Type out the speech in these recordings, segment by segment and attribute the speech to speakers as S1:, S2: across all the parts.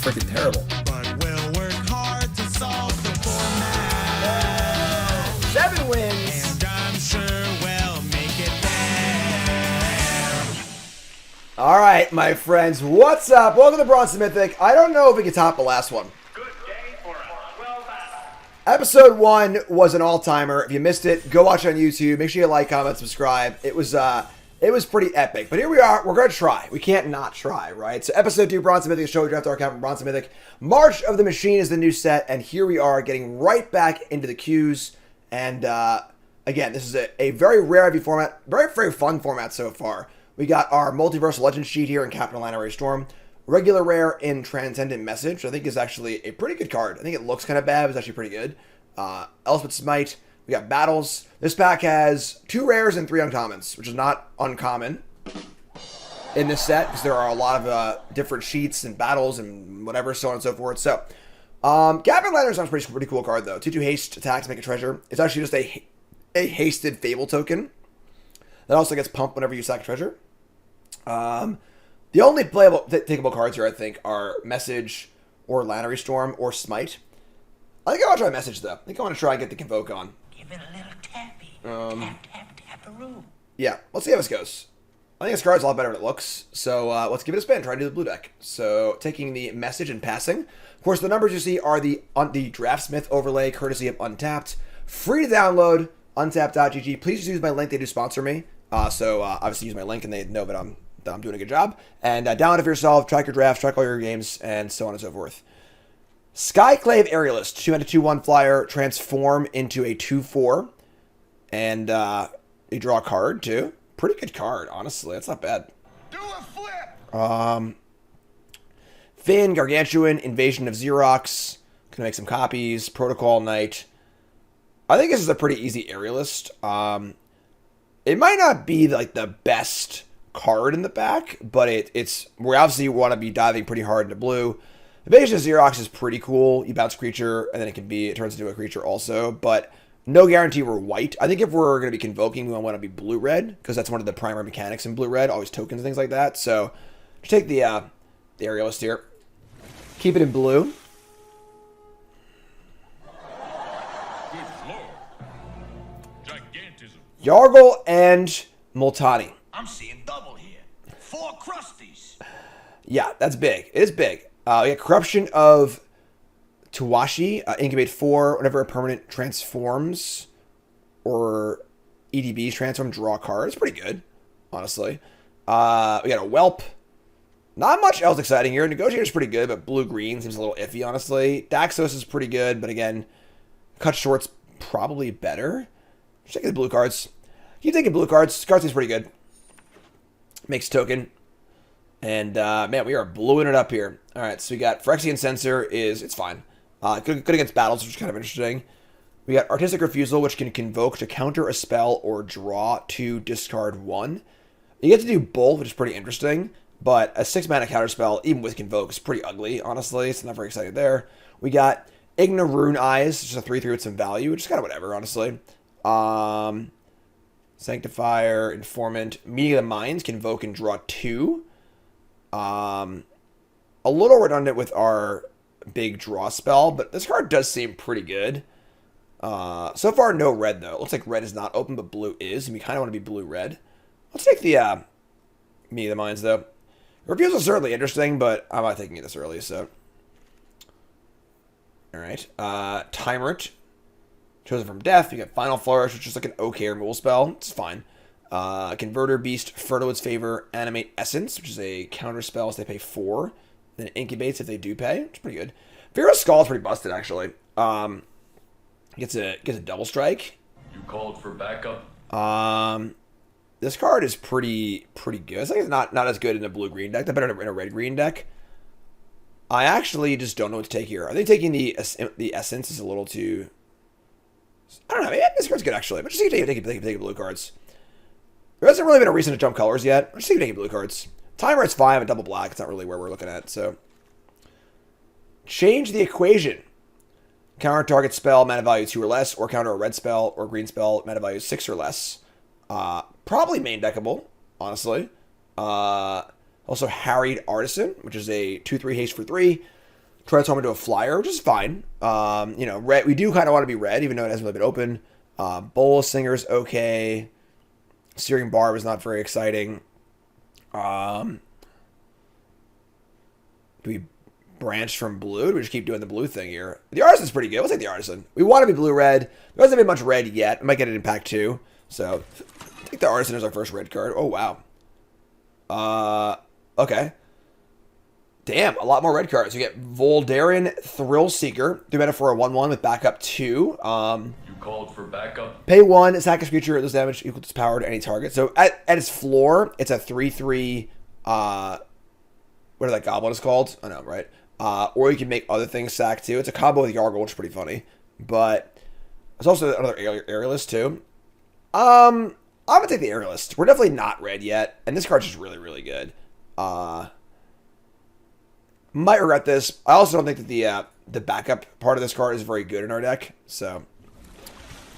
S1: freaking terrible.
S2: But we'll work hard to solve the format.
S1: 7 wins.
S2: And I'm sure we'll make it there.
S1: All right, my friends, what's up? Welcome to Bronze Mythic. I don't know if we can top the last one.
S3: Good day for a 12 hour.
S1: Episode 1 was an all-timer. If you missed it, go watch it on YouTube. Make sure you like, comment, subscribe. It was pretty epic. But here we are. We're going to try. We can't not try, right? So episode 2, Bronze Mythic, show we draft our account from Bronze Mythic. March of the Machine is the new set, and here we are getting right back into the queues. And again, this is a very rare heavy format, very, very fun format so far. We got our Multiversal Legends sheet here in Captain Atlanta Ray Storm. Regular rare in Transcendent Message, which I think is actually a pretty good card. I think it looks kind of bad, but it's actually pretty good. Elspeth Smite. We got Battles. This pack has 2 rares and 3 uncommons, which is not uncommon in this set, because there are a lot of different sheets and battles and whatever, so on and so forth. So, Captain Atlanta sounds pretty cool card, though. 2/2 haste, attack to make a treasure. It's actually just a hasted Fable token that also gets pumped whenever you sack a treasure. The only playable, takeable cards here, I think, are Message or Lannery Storm or Smite. I think I want to try Message, though. I think I want to try and get the Convoke on.
S4: Give it a little tappy. Tap the room.
S1: Yeah, let's see how this goes. I think this card's a lot better than it looks, so let's give it a spin. Try to do the blue deck. So, taking the Message and passing. Of course, the numbers you see are the Draftsmith overlay, courtesy of Untapped. Free to download, untapped.gg. Please use my link. They do sponsor me. Obviously use my link and they know that I'm doing a good job. And download it for yourself, track your drafts, track all your games, and so on and so forth. Skyclave Aerialist, 2/2/1 flyer, transform into a 2/4. And you draw a card, too. Pretty good card, honestly. That's not bad.
S2: Do a flip!
S1: Finn, Gargantuan, Invasion of Xerox. Gonna make some copies. Protocol Knight. I think this is a pretty easy Aerialist. It might not be like the best card in the back, but we obviously want to be diving pretty hard into blue. Invasion of Xerox is pretty cool. You bounce a creature, and then it turns into a creature also, but no guarantee we're white. I think if we're going to be convoking, we want to be blue-red, because that's one of the primary mechanics in blue-red, always tokens and things like that. So, just take the Aerialist here. Keep it in blue.
S3: Good lord. Gigantism.
S1: Yargle and Multani.
S4: I'm seeing double here. 4 crusties.
S1: Yeah, that's big. It is big. We got Corruption of Tawashi. Incubate 4. Whenever a permanent transforms or EDBs transform, draw a card. It's pretty good, honestly. We got a Whelp. Not much else exciting here. Negotiator's pretty good, but blue-green seems a little iffy, honestly. Daxos is pretty good, but again, Cut Short's probably better. Just taking the blue cards. Keep taking blue cards. Card seems pretty good. Makes token. And, man, we are blowing it up here. All right, so we got Phyrexian Censor it's fine. Good against battles, which is kind of interesting. We got Artistic Refusal, which can convoke to counter a spell or draw to discard 1. You get to do both, which is pretty interesting. But a 6-mana counter spell, even with convoke, is pretty ugly, honestly. It's not very exciting there. We got Igna Rune Eyes, which is a 3/3 with some value, which is kind of whatever, honestly. Sanctifier, Informant, Meeting of the Minds, convoke and draw 2. A little redundant with our big draw spell, but this card does seem pretty good. So far, no red, though. It looks like red is not open, but blue is, and we kind of want to be blue-red. Let's take the Meeting of the Minds, though. Refusal is certainly interesting, but I'm not taking it this early, so. Alright. Timert. Chosen from Death. You got Final Flourish, which is like an okay removal spell. It's fine. Converter Beast, Fertile its Favor, Animate Essence, which is a counter spell, so they pay 4. Then it incubates if they do pay, which is pretty good. Fearless Skull is pretty busted, actually. Gets a double strike.
S3: You called for backup?
S1: This card is pretty good. I think it's not as good in a blue-green deck. They're better in a red-green deck. I actually just don't know what to take here. I think taking the Essence is a little too... I don't know. Maybe this card's good, actually. But just take blue cards. There hasn't really been a reason to jump colors yet. I'm just taking blue cards. Timer is 5 and double black. It's not really where we're looking at, so... Change the equation. Counter target spell, mana value 2 or less, or counter a red spell or green spell, mana value 6 or less. Probably main deckable, honestly. Also Harried Artisan, which is a 2/3 haste for 3. transform into a flyer, which is fine. You know, red. We do kind of want to be red, even though it hasn't really been open. Bowl Singer's okay. Searing Barb is not very exciting. Do we branch from blue? Do we just keep doing the blue thing here? The Artisan's pretty good. We'll take the Artisan. We want to be blue-red. There hasn't been much red yet. We might get it in pack 2. So, take the Artisan as our first red card. Oh, wow. Okay. Damn, a lot more red cards. We get Voldaren Thrill Seeker. 3 mana for a 1/1 with backup 2.
S3: You called for backup.
S1: Pay 1, sack a creature, this damage equal to its power to any target. So at its floor, it's a 3/3, whatever that goblin is called. I know, right? Or you can make other things sack too. It's a combo with Yargle, which is pretty funny. But there's also another Aerialist too. I'm gonna take the Aerialist. We're definitely not red yet, and this card's just really, really good. Might regret this. I also don't think that the backup part of this card is very good in our deck. So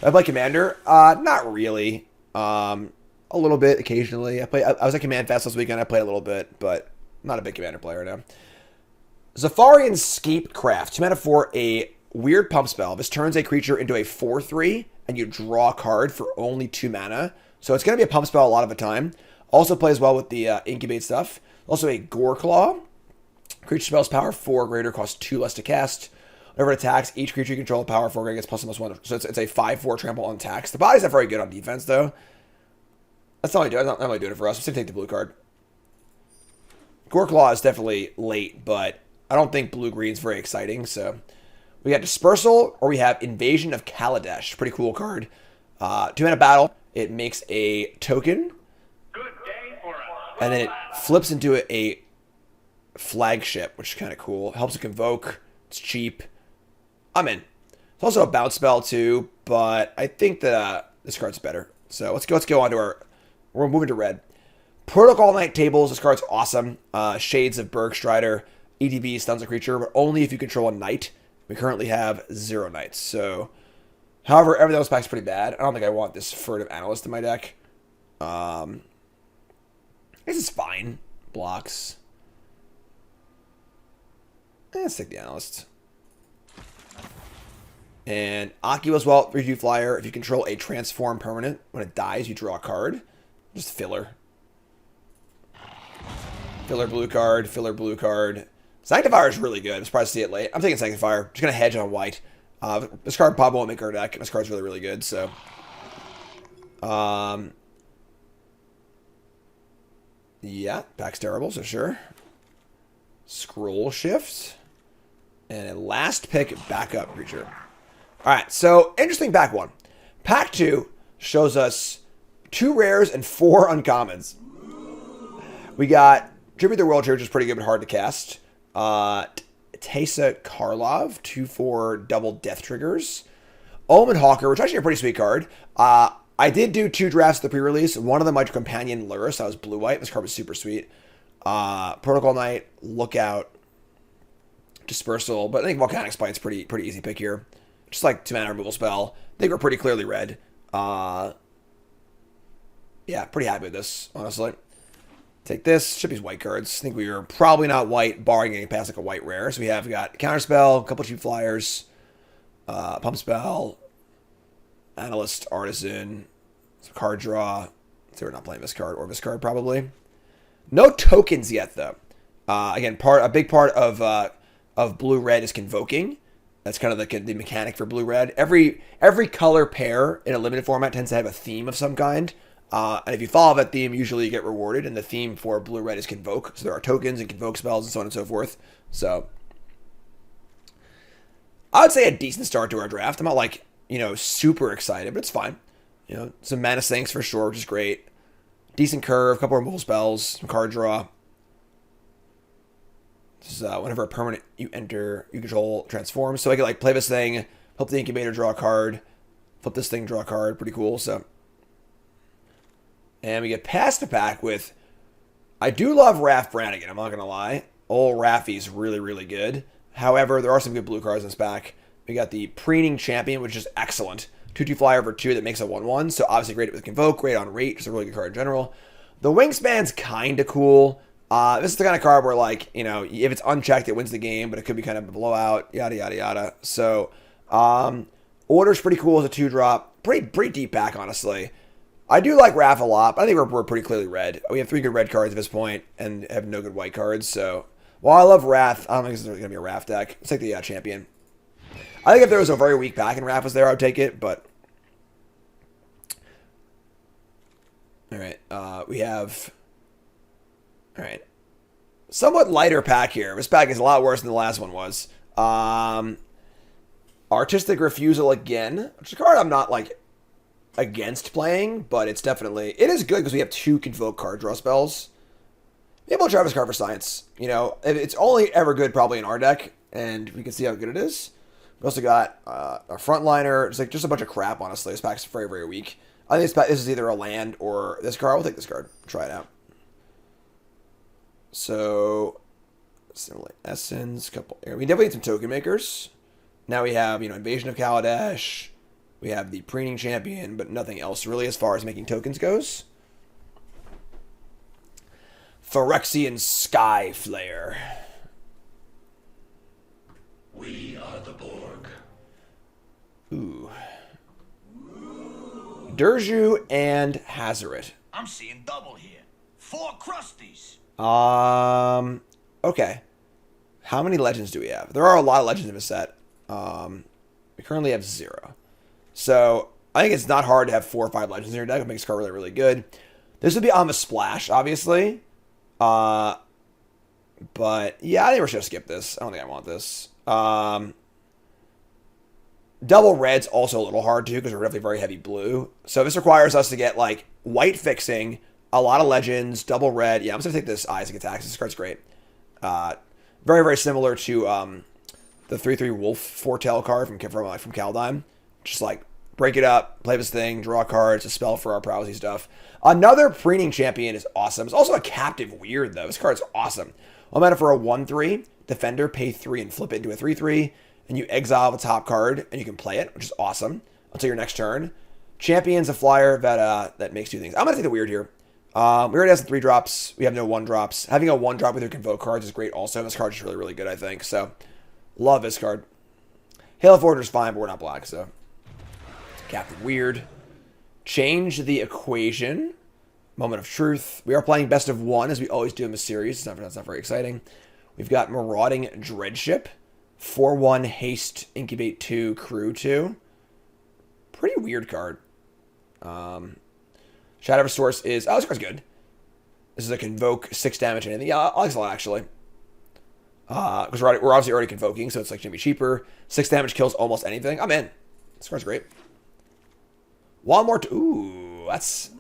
S1: I play Commander. Not really. A little bit occasionally. I was at Command Fest last weekend. I played a little bit, but not a big Commander player now. Zafarian Scapecraft. 2 mana for a weird pump spell. This turns a creature into a 4/3, and you draw a card for only 2 mana. So it's going to be a pump spell a lot of the time. Also plays well with the Incubate stuff. Also a Goreclaw. Creature spells power 4 greater, costs 2 less to cast. Whenever it attacks, each creature you control power 4 greater gets +1/+1. So it's a 5/4 trample on attacks. The body's not very good on defense, though. That's not really doing it. Not really doing it for us. I'm just going to take the blue card. Goreclaw is definitely late, but I don't think blue-green's very exciting. So we got Dispersal, or we have Invasion of Kaladesh. Pretty cool card. 2 mana battle. It makes a token,
S3: Good day for us.
S1: and then it flips into a flagship, which is kind of cool. Helps it convoke. It's cheap. I'm in. It's also a bounce spell too, but I think that this card's better. So let's go on to our. We're moving to red. Protocol Night Tables. This card's awesome. Shades of Bergstrider. EDB stuns a creature, but only if you control a knight. We currently have 0 knights. So, however, everything else pack's pretty bad. I don't think I want this Furtive Analyst in my deck. This is fine. Blocks. Let's take the Analyst. And Aki as well, 3/2 flyer. If you control a transform permanent, when it dies, you draw a card. Just filler. Filler blue card, filler blue card. Sanctifier is really good. I'm surprised to see it late. I'm taking Sanctifier. Just going to hedge on white. This card probably won't make our deck. This card's really, really good. So, yeah, pack's terrible, so sure. Scroll Shift. And a last pick backup creature. Alright, so interesting pack 1. Pack 2 shows us 2 rares and 4 uncommons. We got Tribute the World Church, which is pretty good but hard to cast. Teysa Karlov, 2/4 double death triggers. Omen Hawker, which is actually a pretty sweet card. I did do 2 drafts at the pre-release. One of them, my companion Luris, that was blue-white. This card was super sweet. Protocol Knight, Lookout, Dispersal, but I think Volcanic Spite's pretty easy pick here. Just like 2 mana removal spell. I think we're pretty clearly red. Yeah, pretty happy with this, honestly. Take this. Should be white cards. I think we are probably not white, barring getting past like a white rare. So we have got Counterspell, a couple cheap flyers, Pump Spell, Analyst, Artisan, some card draw. So we're not playing this card or this card probably. No tokens yet though. Again, a big part of blue-red is convoking. That's kind of the mechanic for blue-red. Every color pair in a limited format tends to have a theme of some kind. And if you follow that theme, usually you get rewarded. And the theme for blue-red is convoke. So there are tokens and convoke spells and so on and so forth. So I would say a decent start to our draft. I'm not like, super excited, but it's fine. Some mana sinks for sure, which is great. Decent curve, a couple removal spells, some card draw. This is whenever a permanent you enter, you control transforms. So I could play this thing, help the incubator draw a card, flip this thing, draw a card. Pretty cool. So, and we get past the pack with, I do love Raph Brannigan, I'm not going to lie. Old Raffy's really, really good. However, there are some good blue cards in this pack. We got the Preening Champion, which is excellent. 2/2 flyer for 2 that makes a 1/1. So obviously great with Convoke, great on rate, just a really good card in general. The Wingspan's kind of cool. This is the kind of card where, like, you know, if it's unchecked, it wins the game, but it could be kind of a blowout, yada, yada, yada. So, Order's pretty cool as a 2-drop. Pretty deep pack, honestly. I do like Wrath a lot, but I think we're pretty clearly red. We have 3 good red cards at this point and have no good white cards. So, while I love Wrath, I don't think this is going to be a Wrath deck. It's like the champion. I think if there was a very weak pack and Wrath was there, I would take it, but... Alright, we have... Alright. Somewhat lighter pack here. This pack is a lot worse than the last one was. Artistic Refusal again, which is a card I'm not, like, against playing, but it's definitely... It is good because we have 2 Convoke card draw spells. Maybe we'll try this card for Science. You know, it's only ever good probably in our deck, and we can see how good it is. We also got a Frontliner. It's like just a bunch of crap, honestly. This pack's very, very weak. I think this is either a land or this card. We'll take this card. Try it out. So, Similar Essence, couple... We definitely need some token makers. Now we have, you know, Invasion of Kaladesh. We have the Preening Champion, but nothing else really as far as making tokens goes. Phyrexian Sky Flare.
S3: We are the Borg.
S1: Ooh. Durju and Hazoret.
S4: I'm seeing double here. 4 crusties.
S1: Okay. How many legends do we have? There are a lot of legends in this set. We currently have 0. So, I think it's not hard to have 4 or 5 legends in your deck. It makes the card really, really good. This would be on the splash, obviously. But, yeah, I think we're just going to skip this. I don't think I want this. Double red's also a little hard, too, because we're definitely very heavy blue. So, this requires us to get, like, white fixing, a lot of legends, double red. Yeah, I'm just going to take this Isaac Attacks. This card's great. Very, very similar to the 3/3 Wolf Foretell card from Kaldheim. Just like break it up, play this thing, draw cards, a spell for our prowessy stuff. Another Preening Champion is awesome. It's also a Captive Weird, though. This card's awesome. 1 mana for a 1/3 Defender, pay 3 and flip it into a 3/3, and you exile the top card and you can play it, which is awesome until your next turn. Champion's a flyer that makes 2 things. I'm gonna take the weird here. We already have some 3-drops. We have no 1-drops. Having a 1-drop with your Convoke cards is great also. This card is really, really good, I think. So, love this card. Hail of Order is fine, but we're not black, so. Captain Weird. Change the equation. Moment of Truth. We are playing best of 1, as we always do in the series. That's not very exciting. We've got Marauding Dreadship. 4/1 Haste, Incubate 2, Crew 2. Pretty weird card. Shadow Source is... Oh, this card's good. This is a Convoke, 6 damage and anything. Yeah, I like this a lot, actually. Because we're obviously already Convoking, so it's like going to be cheaper. 6 damage kills almost anything. I'm in. This card's great. One more... Ooh, that's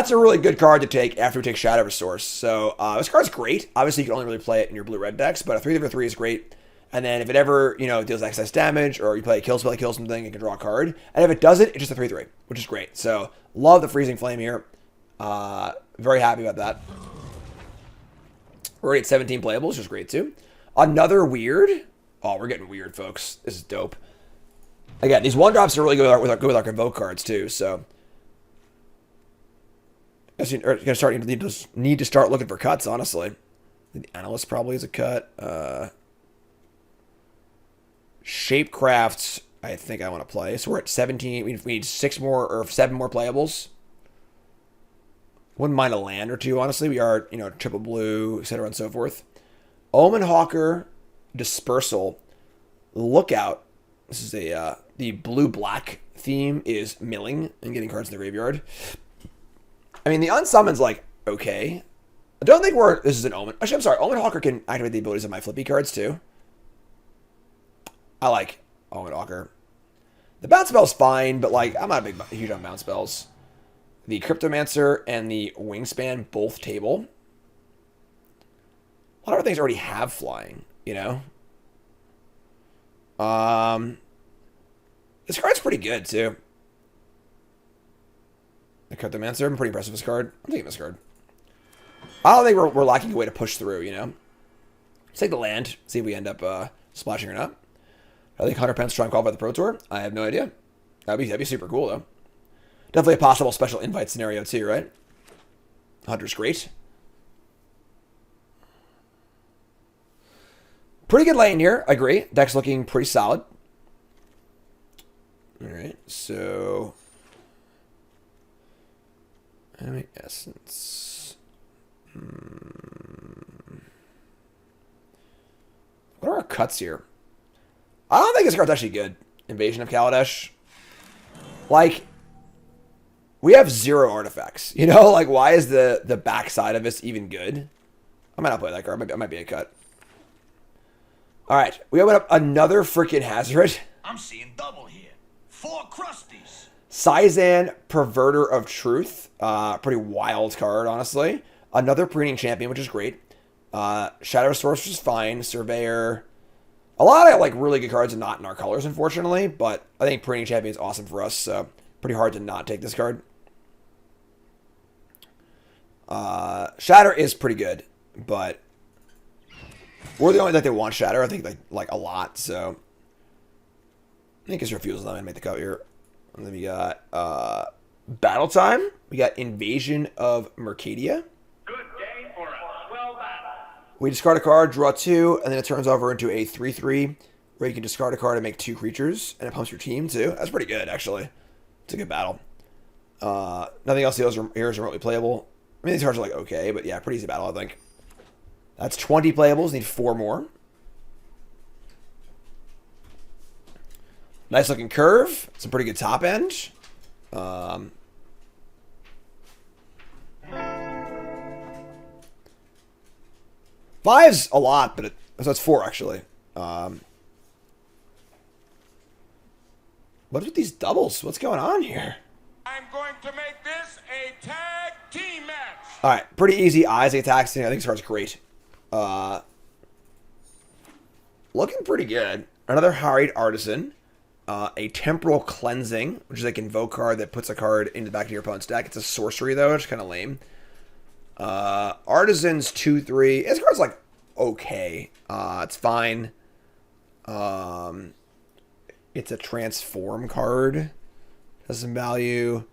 S1: a really good card to take after we take Shadow Source. So, this card's great. Obviously, you can only really play it in your blue-red decks, but a 3/3 is great. And then if it ever, you know, deals excess damage, or you play a kill spell, kill something, you can draw a card. And if it doesn't, it's just a 3/3, which is great. So, love the Freezing Flame here. Very happy about that. We're already at 17 playables, which is great too. Another weird. Oh, we're getting weird, folks. This is dope. Again, these 1-drops are really good with our Convoke cards too. So, I guess you're gonna need to start looking for cuts. Honestly, the Analyst probably is a cut. Shapecraft, I think I want to play. So we're at 17. We need 6 more or 7 more playables. Wouldn't mind a land or 2, honestly. We are, you know, triple blue, etc. and so forth. Omen Hawker, Dispersal, Lookout. This is the blue-black theme is milling and getting cards in the graveyard. I mean, the unsummons, like, okay. I don't think this is an Omen. Actually, I'm sorry. Omen Hawker can activate the abilities of my flippy cards, too. I like Omen Hawker. The bounce spell's fine, but, like, I'm not huge on bounce spells. The Cryptomancer and the Wingspan both table. A lot of things already have flying, you know? This card's pretty good, too. The Cryptomancer, I'm pretty impressed with this card. I'm taking this card. I don't think we're lacking a way to push through, you know? Let's take the land, see if we end up splashing or not. I think 100 pence try and qualify the Pro Tour. I have no idea. That'd be super cool, though. Definitely a possible special invite scenario, too, right? 100's great. Pretty good lane here. I agree. Deck's looking pretty solid. All right, so enemy essence. What are our cuts here? I don't think this card's actually good. Invasion of Kaladesh. Like, we have 0 artifacts. You know, like, why is the backside of this even good? I might not play that card. It might be a cut. All right, we open up another freaking Hazard.
S3: I'm seeing double here. 4 crusties.
S1: Sizan, Perverter of Truth. Pretty wild card, honestly. Another Preening Champion, which is great. Shadow Source, which is fine. Surveyor. A lot of like really good cards and not in our colors, unfortunately. But I think Preening Champion is awesome for us. So pretty hard to not take this card. Shatter is pretty good, but we're the only deck that wants Shatter. I think like a lot. So I think his refusal is not gonna make the cut here. And then we got Battle Time. We got Invasion of Mercadia.
S3: Good day for a swell battle.
S1: We discard a card, draw 2, and then it turns over into a 3/3 where you can discard a card and make 2 creatures, and it pumps your team too. That's pretty good, actually. It's a good battle. Nothing else here is remotely playable. I mean, these cards are like okay, but yeah, pretty easy battle, I think. That's 20 playables. Need 4 more. Nice looking curve. Some pretty good top end. Five's a lot, but so it's 4 actually. What's with these doubles? What's going on here?
S2: I'm going to make this a tag team match.
S1: All right, pretty easy eyes attacks. I think this card's great. Looking pretty good. Another Harried Artisan. A Temporal Cleansing, which is like an invoke card that puts a card in the back of your opponent's deck. It's a sorcery though, it's kind of lame. Artisans 2/3. This card's like okay. It's fine. It's a transform card. Has some value.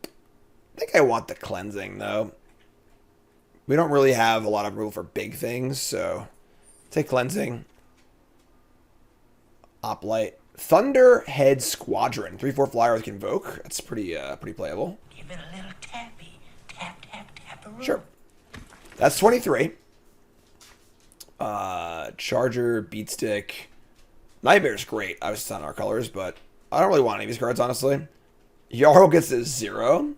S1: I think I want the cleansing though. We don't really have a lot of room for big things, so take cleansing. Oplight. Thunderhead Squadron. 3/4 flyer with Convoke. That's pretty playable.
S4: Give it a little tappy. Tap, tap, tap a
S1: Sure. That's 23. Charger, Beatstick. Nightmare's great. I was on our colors, but I don't really want any of these cards, honestly. Jarl gets a 0.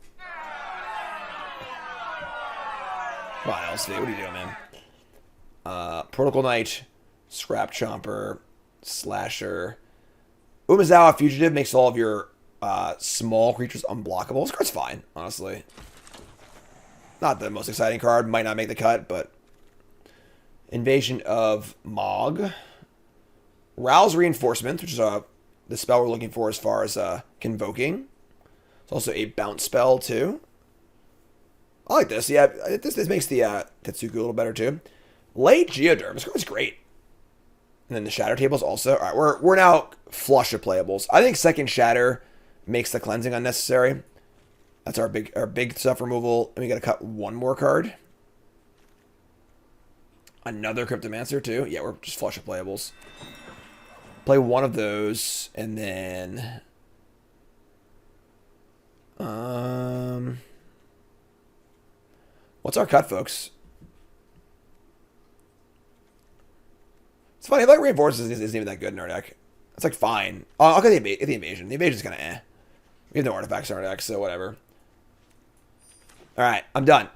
S1: Come on, LC. What are you doing, man? Protocol Knight, Scrap Chomper, Slasher. Umezawa Fugitive makes all of your small creatures unblockable. This card's fine, honestly. Not the most exciting card. Might not make the cut, but... Invasion of Mog. Rouse Reinforcement, which is the spell we're looking for as far as Convoking. It's also a bounce spell, too. I like this. Yeah, this makes the Tetsuku a little better, too. Late Geoderm. This card's great. And then the Shatter tables also. All right, we're now flush of playables. I think second Shatter makes the cleansing unnecessary. That's our big stuff removal. And we got to cut 1 more card. Another Cryptomancer too. Yeah, we're just flush of playables. Play 1 of those, and then what's our cut, folks? It's funny, like Reinforces isn't even that good in our deck. It's like fine. Oh, I'll get the Invasion. The Invasion's kind of eh. We have no artifacts in our deck, so whatever. Alright, I'm done.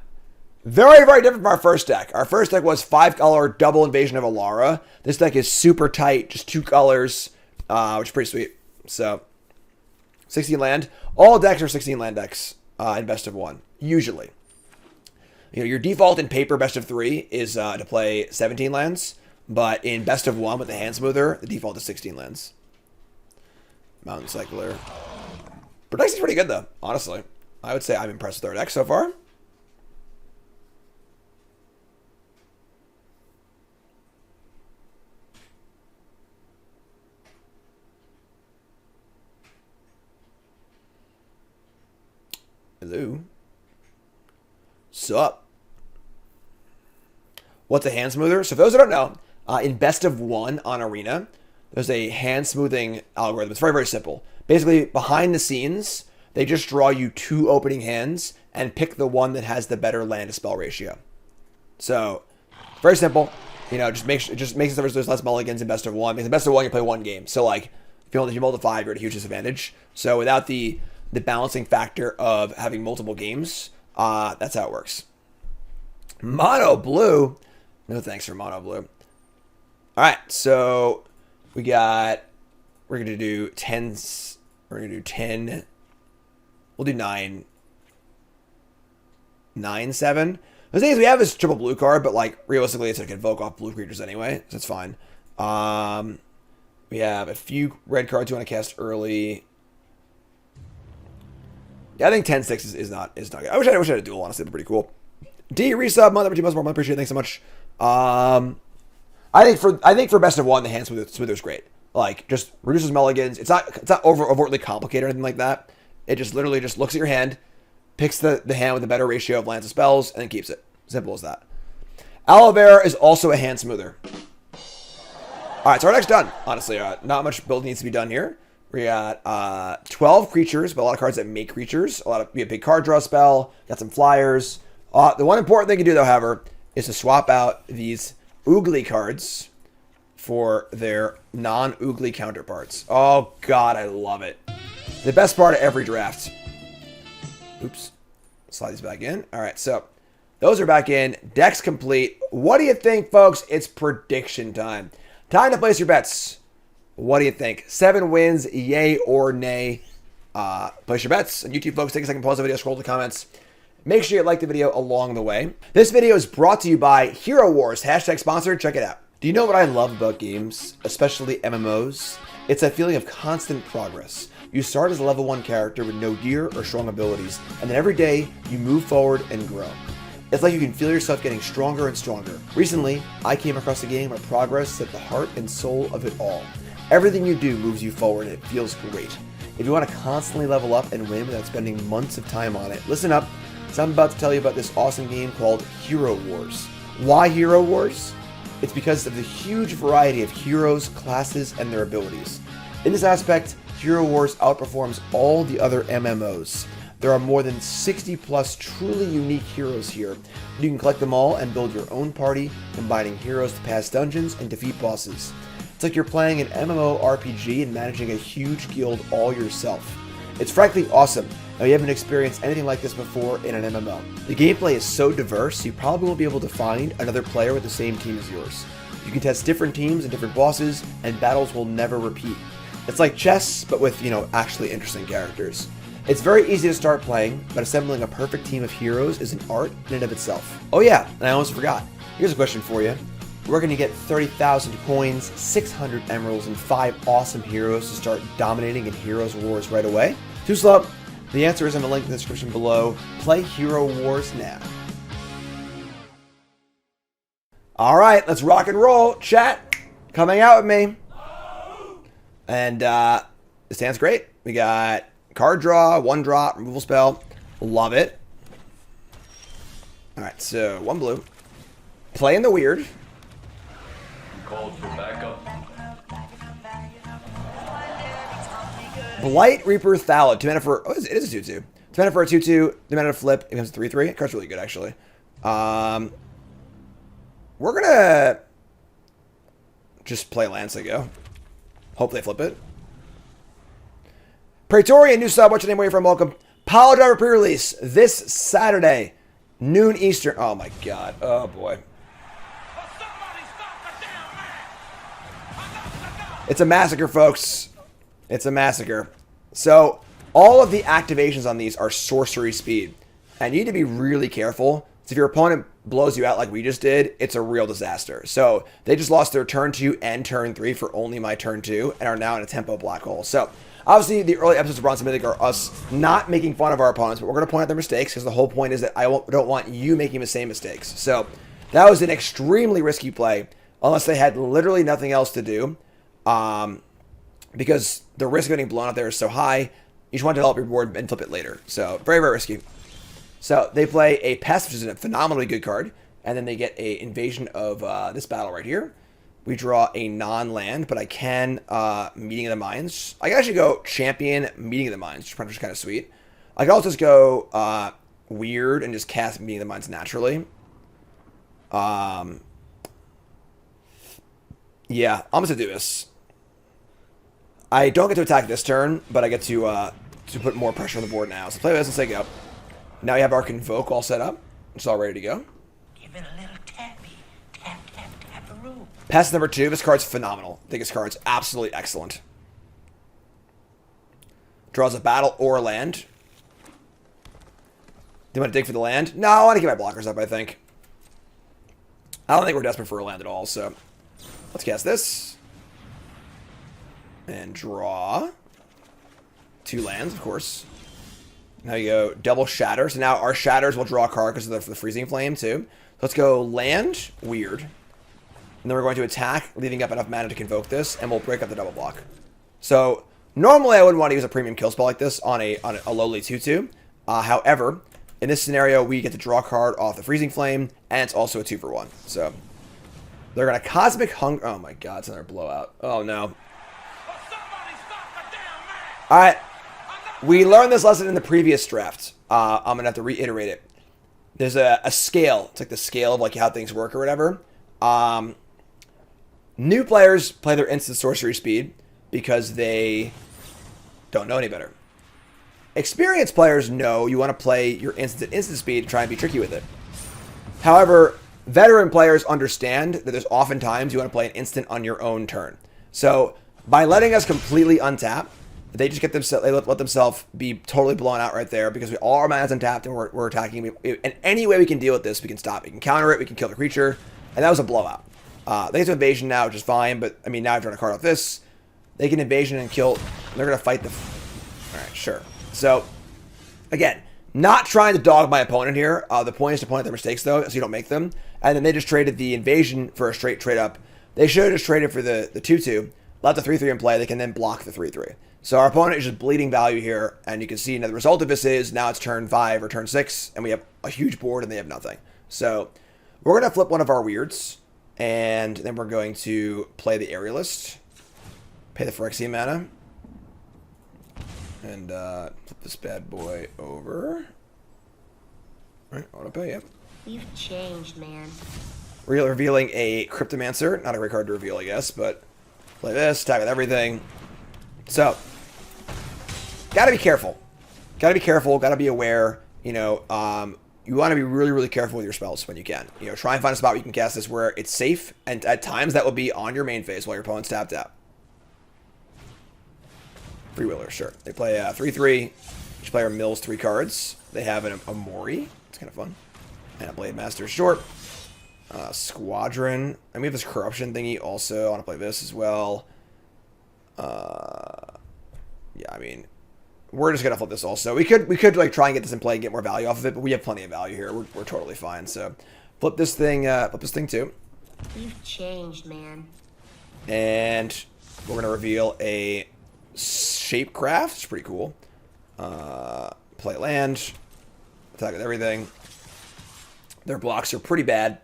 S1: Very, very different from our first deck. Our first deck was 5-color double Invasion of Alara. This deck is super tight, just 2 colors, which is pretty sweet. So, 16 land. All decks are 16 land decks in best of 1, usually. You know, your default in paper best of 3 is to play 17 lands. But in best of 1 with the hand smoother, the default is 16 lands. Mountain Cycler. Protection's pretty good though, honestly. I would say I'm impressed with our deck so far. Hello. Sup? What's a hand smoother? So for those that don't know, In best of one on Arena, there's a hand smoothing algorithm. It's very, very simple. Basically, behind the scenes, they just draw you 2 opening hands and pick the one that has the better land to spell ratio. So, very simple. You know, just makes it so there's less mulligans in best of one. Because in best of one, you play 1 game. So, like, if you multiply 5, you're at a huge disadvantage. So, without the balancing factor of having multiple games, that's how it works. Mono blue. No thanks for mono blue. All right, so we're going to do 10s. We're going to do 10. We'll do 9. 9, 7. The thing is, we have this triple blue card, but like realistically, it's like invoke off blue creatures anyway, so it's fine. We have a few red cards you want to cast early. Yeah, I think 10-6 is not good. I wish I had a duel, honestly. It'd be pretty cool. D resub, month, 2 months more. I appreciate it. Thanks so much. I think for best of one, the hand smoother is great. Like, just reduces mulligans. It's not overtly complicated or anything like that. It just literally just looks at your hand, picks the hand with a better ratio of lands and spells, and then keeps it. Simple as that. Aloe Vera is also a hand smoother. All right, so our deck's done. Honestly, not much build needs to be done here. We got 12 creatures, but a lot of cards that make creatures. We have a big card draw spell. Got some flyers. The one important thing to do, though, however, is to swap out these Oogly cards for their non-Oogly counterparts. Oh, God, I love it. The best part of every draft. Oops. Slide these back in. All right, so those are back in. Deck's complete. What do you think, folks? It's prediction time. Time to place your bets. What do you think? 7 wins, yay or nay? Place your bets. And YouTube, folks, take a second, pause the video, scroll to the comments. Make sure you like the video along the way. This video is brought to you by Hero Wars. # sponsored. Check it out. Do you know what I love about games, especially MMOs? It's that feeling of constant progress. You start as a level 1 character with no gear or strong abilities, and then every day you move forward and grow. It's like you can feel yourself getting stronger and stronger. Recently, I came across a game where progress is at the heart and soul of it all. Everything you do moves you forward and it feels great. If you want to constantly level up and win without spending months of time on it, listen up, because I'm about to tell you about this awesome game called Hero Wars. Why Hero Wars? It's because of the huge variety of heroes, classes, and their abilities. In this aspect, Hero Wars outperforms all the other MMOs. There are more than 60 plus truly unique heroes here. You can collect them all and build your own party, combining heroes to pass dungeons and defeat bosses. It's like you're playing an MMORPG and managing a huge guild all yourself. It's frankly awesome. Now, you haven't experienced anything like this before in an MMO. The gameplay is so diverse, you probably won't be able to find another player with the same team as yours. You can test different teams and different bosses, and battles will never repeat. It's like chess, but with, actually interesting characters. It's very easy to start playing, but assembling a perfect team of heroes is an art in and of itself. Oh yeah, and I almost forgot. Here's a question for you. We're going to get 30,000 coins, 600 emeralds, and 5 awesome heroes to start dominating in Heroes Wars right away? Too slow? The answer is in the link in the description below. Play Hero Wars now. All right, let's rock and roll. Chat, coming out with me. And this hand's great. We got card draw, 1 drop, removal spell. Love it. All right, so 1 blue. Playing the weird.
S5: Called for backup.
S1: Blight Reaper Thallid. 2 mana for... Oh, it is a 2-2. 2 mana for a 2-2. 2 mana to flip. It becomes a 3-3. Card's really good, actually. We're going to just play Lance go. Hope they flip it. Praetorian, new sub. What's your name? Where you from? Welcome. Pile Driver pre-release this Saturday, noon Eastern. Oh, my God. Oh, boy. It's a massacre, folks. It's a massacre. So, all of the activations on these are sorcery speed. And you need to be really careful. So if your opponent blows you out like we just did, it's a real disaster. So, they just lost their turn 2 and turn 3 for only my turn 2 and are now in a tempo black hole. So, obviously, the early episodes of Bronze and Mythic are us not making fun of our opponents, but we're going to point out their mistakes because the whole point is that I don't want you making the same mistakes. So, that was an extremely risky play unless they had literally nothing else to do. Because the risk of getting blown out there is so high, you just want to develop your board and flip it later. So, very, very risky. So, they play a Pest, which is a phenomenally good card, and then they get a invasion of this battle right here. we draw a non-land, but I can Meeting of the Minds. I can actually go Champion Meeting of the Minds, which is kind of sweet. I can also just go Weird and just cast Meeting of the Minds naturally. Yeah, I'm just gonna do this. I don't get to attack this turn, but I get to put more pressure on the board now. So play this and say go. Now we have our Convoke all set up. It's all ready to go.
S4: Give it a little tappy. Tap, tap, tap-a-roo.
S1: Pass number 2. This card's phenomenal. I think this card's absolutely excellent. Draws a battle or a land. Do you want to dig for the land? No, I want to get my blockers up, I think. I don't think we're desperate for a land at all, so let's cast this. And draw 2 lands, of course. Now you go double Shatter. So now our Shatters will draw a card because of the Freezing Flame, too. Let's go land, Weird. And then we're going to attack, leaving up enough mana to Convoke this, and we'll break up the double block. So normally I wouldn't want to use a premium kill spell like this on a lowly 2/2. However, in this scenario, we get to draw a card off the Freezing Flame, and it's also a 2-for-1. So they're going to Cosmic Hunger. Oh my god, it's another blowout. Oh no. Alright. We learned this lesson in the previous draft. I'm going to have to reiterate it. There's a scale. It's like the scale of like how things work or whatever. New players play their instant sorcery speed because they don't know any better. Experienced players know you want to play your instant speed to try and be tricky with it. However, veteran players understand that there's oftentimes you want to play an instant on your own turn. So by letting us completely untap, they just get themselves, they let themselves be totally blown out right there because all our mana's untapped and we're attacking. And any way we can deal with this, we can stop. We can counter it. We can kill the creature, and that was a blowout. They get to invasion now, which is fine. But I mean, now I've drawn a card off this. They can invasion and kill. They're gonna fight the. All right, sure. So again, not trying to dog my opponent here. The point is to point out their mistakes though, so you don't make them. And then they just traded the invasion for a straight trade up. They should have just traded for the 2/2. Let the 3/3 in play. They can then block the 3/3. So our opponent is just bleeding value here, and you can see now the result of this is now it's turn 5 or turn 6, and we have a huge board and they have nothing. So we're going to flip one of our weirds, and then we're going to play the Aerialist, pay the Phyrexian mana, and flip this bad boy over. All right, auto pay, yep.
S6: You've changed, man.
S1: Revealing a Cryptomancer. Not a great card to reveal, I guess, but play this, attack with everything. So, gotta be careful. Gotta be careful, gotta be aware. You know, you want to be really, really careful with your spells when you can. You know, try and find a spot where you can cast this where it's safe, and at times that will be on your main phase while your opponent's tapped out. Freewheeler, sure. They play 3/3. Each player mills 3 cards. They have a Mori. It's kind of fun. And a Blade Master short. Squadron. And we have this Corruption thingy also. I want to play this as well. Yeah, I mean, we're just gonna flip this also. We could like try and get this in play and get more value off of it, but we have plenty of value here. We're totally fine. So flip this thing too.
S6: You've changed, man.
S1: And we're gonna reveal a Shapecraft. It's pretty cool. Play land, attack with everything. Their blocks are pretty bad.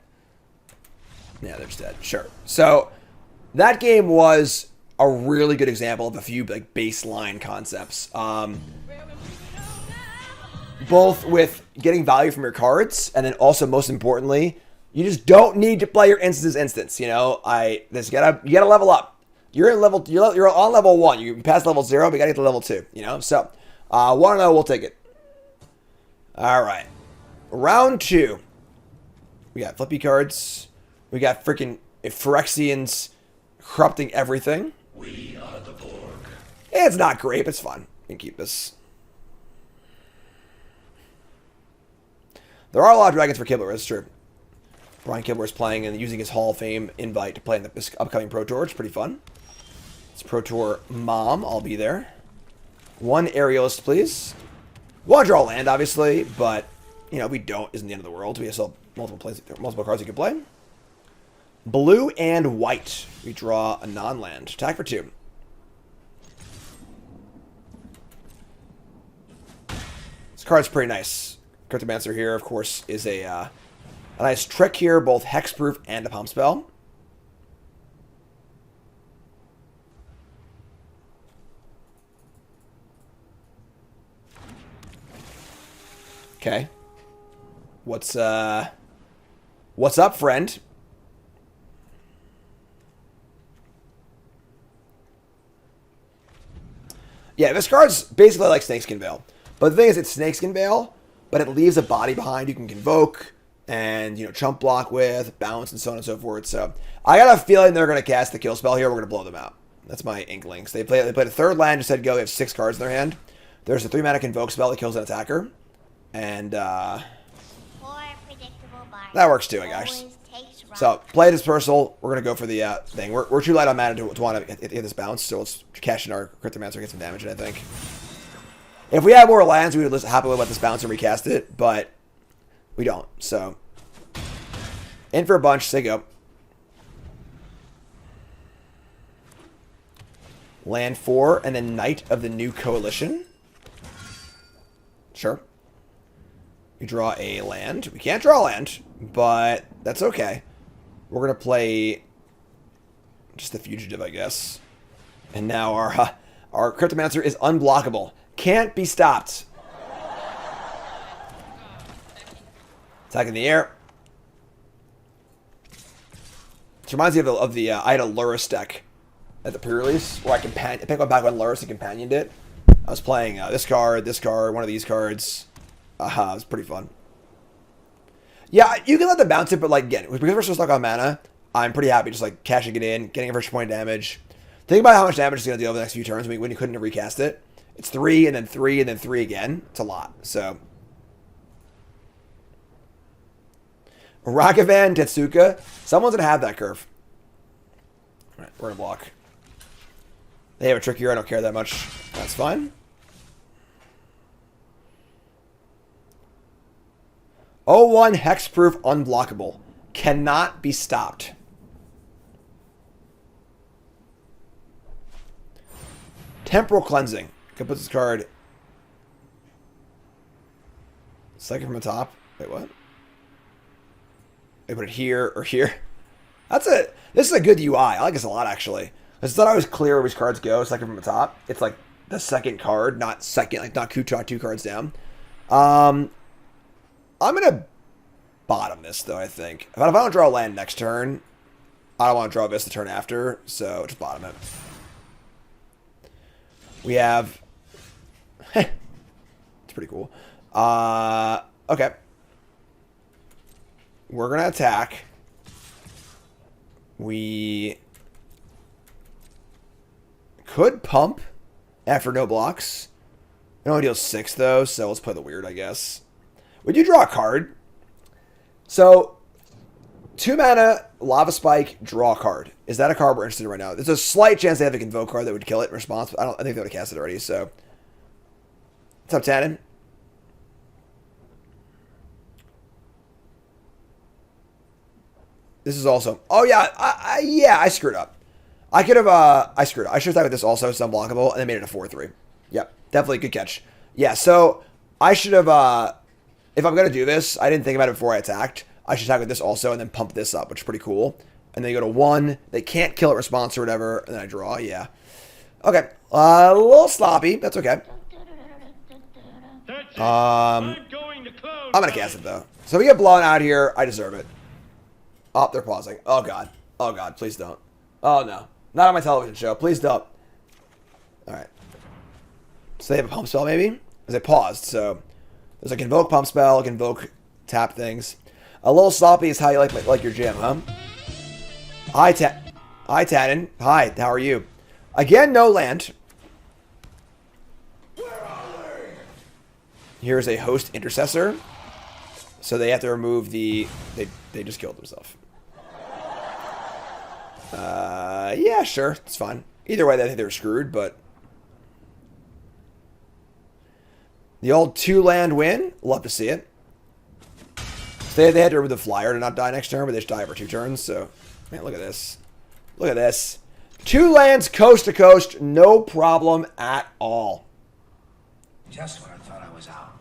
S1: Yeah, they're just dead. Sure. So that game was a really good example of a few like baseline concepts. Both with getting value from your cards, and then also most importantly, you just don't need to play your instants. You know, you gotta level up. You're on level 1. You pass level 0, but you gotta get to level 2. You know, so 1-0, we'll take it. All right, round 2. We got flippy cards. We got freaking Phyrexians corrupting everything.
S5: We are the Borg.
S1: It's not great, but it's fun. We can keep this. There are a lot of dragons for Kibler, that's true. Brian Kibler is playing and using his Hall of Fame invite to play in this upcoming Pro Tour. It's pretty fun. It's Pro Tour Mom. I'll be there. 1 Aerialist, please. Want to draw land, obviously, but, you know, if we don't, isn't the end of the world. We still have multiple cards you can play. Blue and white. We draw a non-land. Attack for 2. This card's pretty nice. Cryptomancer here, of course, is a nice trick here, both hexproof and a pump spell. Okay. What's up, friend? Yeah, this card's basically like Snakeskin Veil. But the thing is, it's Snakeskin Veil, but it leaves a body behind you can convoke and, chump block with, bounce, and so on and so forth. So I got a feeling they're going to cast the kill spell here. We're going to blow them out. That's my inklings. They played a third land, just said go. They have 6 cards in their hand. There's a 3-mana convoke spell that kills an attacker. And that works too, I guess. So play dispersal. We're going to go for the thing. We're too light on mana to want to hit this bounce, so let's cash in our Cryptomancer, get some damage in, I think. If we had more lands, we would happily let this bounce and recast it, but we don't. So, in for a bunch, say go. Land 4, and then Knight of the New Coalition. Sure. We draw a land. We can't draw a land, but that's okay. We're going to play just the Fugitive, I guess. And now our Cryptomancer is unblockable. Can't be stopped. Attack in the air. This reminds me of the I had a Lurrus deck at the pre-release where I picked one back when Lurrus and companioned it. I was playing this card, one of these cards. It was pretty fun. Yeah, you can let them bounce it, but again, because we're so stuck on mana, I'm pretty happy just cashing it in, getting a first point of damage. Think about how much damage it's going to deal over the next few turns when you couldn't recast it. It's 3, and then 3, and then 3 again. It's a lot. So, Ragavan Tetsuka. Someone's going to have that curve. All right, we're going to block. They have a trick here. I don't care that much. That's fine. Oh, 01 Hexproof Unblockable. Cannot be stopped. Temporal Cleansing. Can put this card. Second from the top. Wait, what? They put it here or here. That's it. This is a good UI. I like this a lot, actually. It's not always clear where these cards go. Second from the top. It's like the second card, not second, not Kuchar 2 cards down. I'm gonna bottom this though. I think if I don't draw a land next turn, I don't want to draw this the turn after. So just bottom it. We have. It's pretty cool. Okay. We're gonna attack. We could pump after no blocks. It only deals 6 though, so let's play the weird, I guess. Would you draw a card? So, 2 mana, Lava Spike, draw a card. Is that a card we're interested in right now? There's a slight chance they have a Convoke card that would kill it in response, but I think they would have cast it already, so. What's up, Tannen? This is also. Oh, yeah, I screwed up. I could have, I screwed up. I should have attacked with this also, it's unblockable, and then made it a 4-3. Yep, definitely good catch. Yeah, so I should have, if I'm going to do this, I didn't think about it before I attacked. I should attack with this also and then pump this up, which is pretty cool. And then you go to 1. They can't kill it response or whatever. And then I draw. Yeah. Okay. A little sloppy. That's okay. I'm going to cast it, though. So we get blown out here. I deserve it. Oh, they're pausing. Oh, God. Oh, God. Please don't. Oh, no. Not on my television show. Please don't. All right. So they have a pump spell, maybe? As I paused, so there's a Convoke pump spell, Convoke tap things. A little sloppy is how you like your gym, huh? Hi, Tannen. Hi, how are you? Again, no land. Here's a Host Intercessor. So they have to remove the... They just killed themselves. Yeah, sure. It's fine. Either way, I think they were screwed, but... The old 2-land win. Love to see it. So they had to remove the flyer to not die next turn, but they just die over 2 turns. So, man, look at this. Look at this. 2 lands coast to coast. No problem at all.
S4: Just when I thought I was out,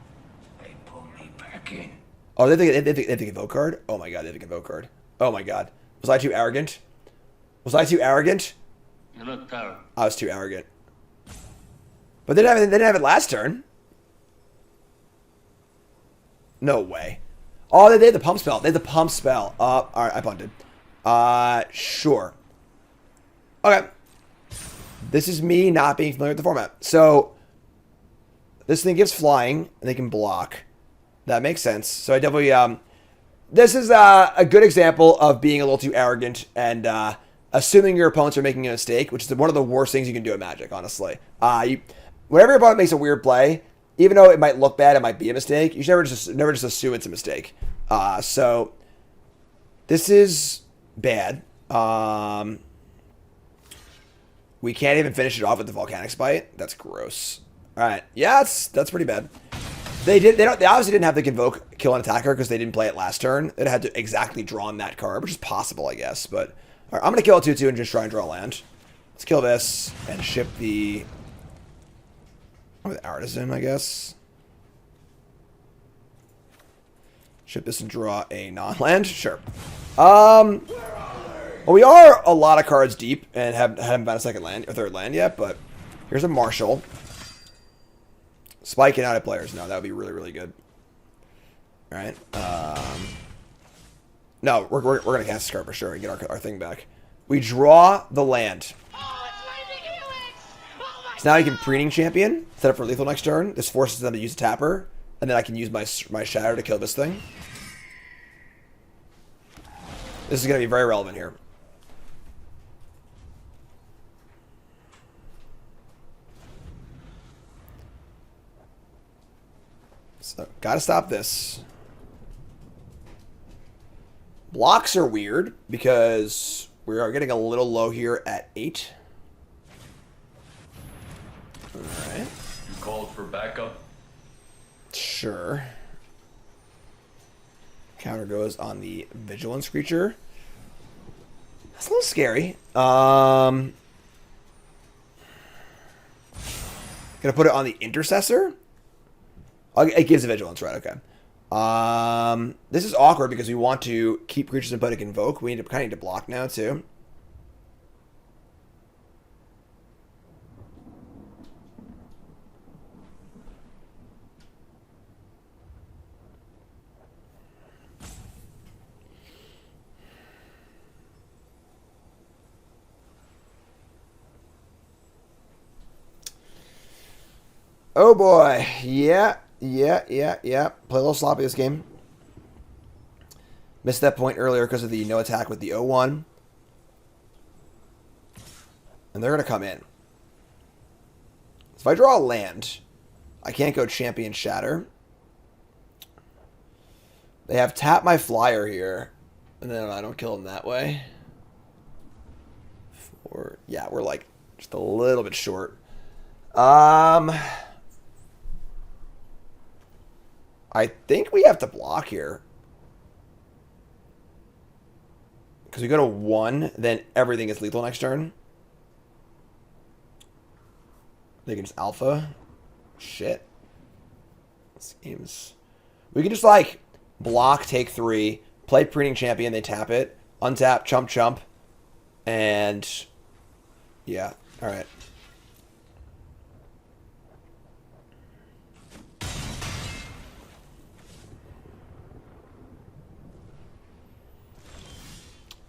S4: they pulled me back in.
S1: Oh, they have a Convoke card? Oh my god, they have a Convoke card. Oh my god. Was I too arrogant? Was I too arrogant?
S5: You look terrible.
S1: I was too arrogant. But they didn't have it last turn. No way. Oh, they had the pump spell. They had the pump spell. All right, I punted. Sure. Okay. This is me not being familiar with the format. So, this thing gives flying, and they can block. That makes sense. So I definitely, this is a good example of being a little too arrogant and assuming your opponents are making a mistake, which is one of the worst things you can do in Magic, honestly. Whenever your opponent makes a weird play, even though it might look bad, it might be a mistake, you should never just assume it's a mistake. So this is bad. We can't even finish it off with the Volcanic Spite. That's gross. All right. Yeah, that's pretty bad. They obviously didn't have the Convoke kill an attacker because they didn't play it last turn. It had to exactly draw on that card, which is possible, I guess. But all right, I'm going to kill a 2/2 and just try and draw land. Let's kill this and ship the Artisan, I guess. Ship this and draw a non-land? Sure. Well, we are a lot of cards deep and haven't found a second land or third land yet, but here's a Marshall. Spiking out at players. No, that would be really, really good. All right. No, we're going to cast this card for sure and get our thing back. We draw the land. So now you can Preening Champion, set up for lethal next turn. This forces them to use a tapper, and then I can use my Shadow to kill this thing. This is going to be very relevant here. So, gotta stop this. Blocks are weird because we are getting a little low here at 8. Alright.
S5: You called for backup?
S1: Sure. Counter goes on the Vigilance creature. That's a little scary. Gonna put it on the Intercessor? It gives a Vigilance, right? Okay. This is awkward because we want to keep creatures in play to Convoke. We kind of need to block now, too. Oh boy. Yeah. Play a little sloppy this game. Missed that point earlier because of the no attack with the 0-1. And they're going to come in. So if I draw a land, I can't go Champion Shatter. They have Tap my Flyer here. And then I don't kill them that way. Yeah, we're like just a little bit short. I think we have to block here. Because we go to 1, then everything is lethal next turn. They can just alpha. Shit. This game's... We can just, like, block, take 3, play Preening Champion, they tap it, untap, chump, and... Yeah, alright.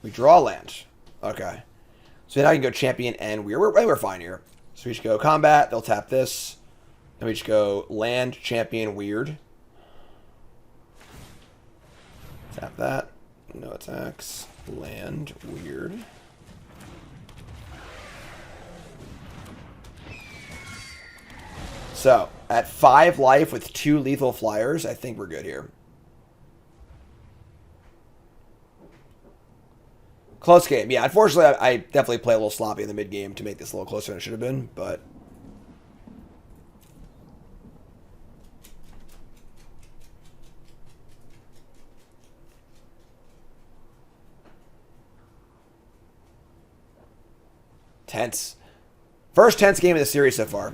S1: We draw land. Okay. So then I can go Champion and we're fine here. So we just go Combat, they'll tap this. And we just go Land, Champion, Weird. Tap that. No attacks. Land, Weird. So, at 5 life with 2 lethal flyers, I think we're good here. Close game. Yeah, unfortunately, I definitely play a little sloppy in the mid-game to make this a little closer than it should have been, but... Tense. First tense game of the series so far.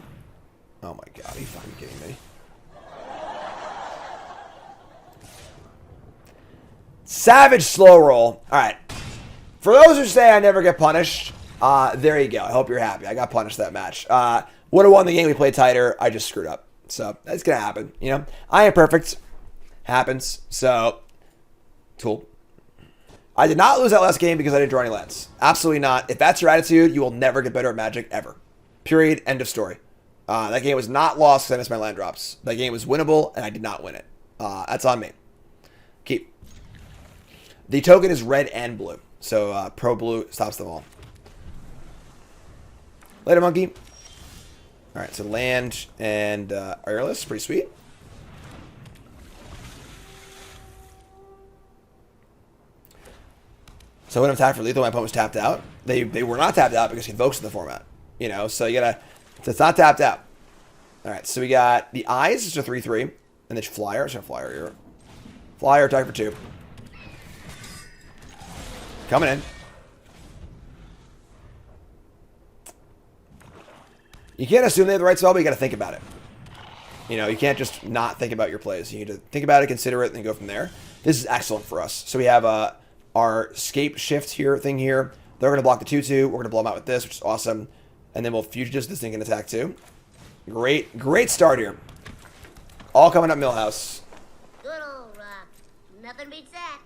S1: Oh my god, are you fucking kidding me? Savage slow roll. Alright. For those who say I never get punished, there you go. I hope you're happy. I got punished that match. Would have won the game. We played tighter. I just screwed up. So, that's going to happen. You know, I ain't perfect. Happens. So, cool. I did not lose that last game because I didn't draw any lands. Absolutely not. If that's your attitude, you will never get better at Magic ever. Period. End of story. That game was not lost because I missed my land drops. That game was winnable, and I did not win it. That's on me. Keep. The token is red and blue. So, pro blue stops them all. Later, monkey. Alright, so land and Airless. Pretty sweet. So when I'm tapped for lethal, my opponent was tapped out. They were not tapped out because he invokes in the format. You know, so you gotta... So it's not tapped out. Alright, so we got the Eyes, it's a 3-3. And then Flyer, it's a Flyer here. Flyer, attack for 2. Coming in. You can't assume they have the right spell, but you gotta think about it. You know, you can't just not think about your plays. You need to think about it, consider it, and then go from there. This is excellent for us. So we have our Scape Shift here thing here. They're going to block the 2-2. We're going to blow them out with this, which is awesome. And then we'll Fugitive. This thing can attack too. Great start here. All coming up Millhouse.
S6: Good old rock. Nothing beats that.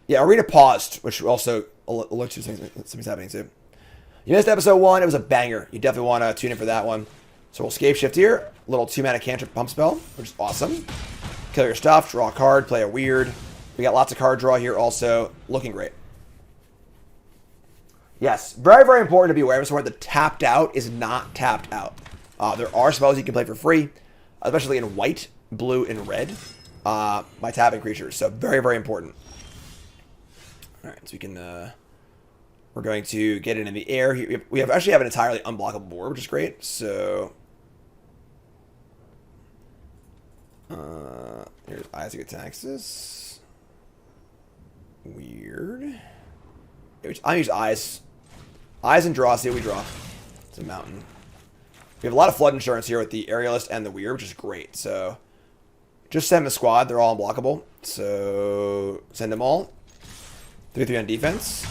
S1: Yeah, Arena paused, which also alerts you something's happening too. You missed episode 1. It was a banger. You definitely want to tune in for that one. So we'll Scape Shift here. Little 2-mana cantrip pump spell, which is awesome. Kill your stuff, draw a card, play a weird. We got lots of card draw here also. Looking great. Yes, very, very important to be aware of this, where the tapped out is not tapped out. There are spells you can play for free, especially in white, blue, and red, by tapping creatures. So very, very important. All right, so we can... we're going to get it in the air. We actually have an entirely unblockable board, which is great. So... here's Isaac attacks this. Weird. I use Eyes. Eyes and draw. See what we draw. It's a mountain. We have a lot of flood insurance here with the Aerialist and the Weird, which is great. So, just send the squad. They're all unblockable. So, send them all. 3-3 on defense.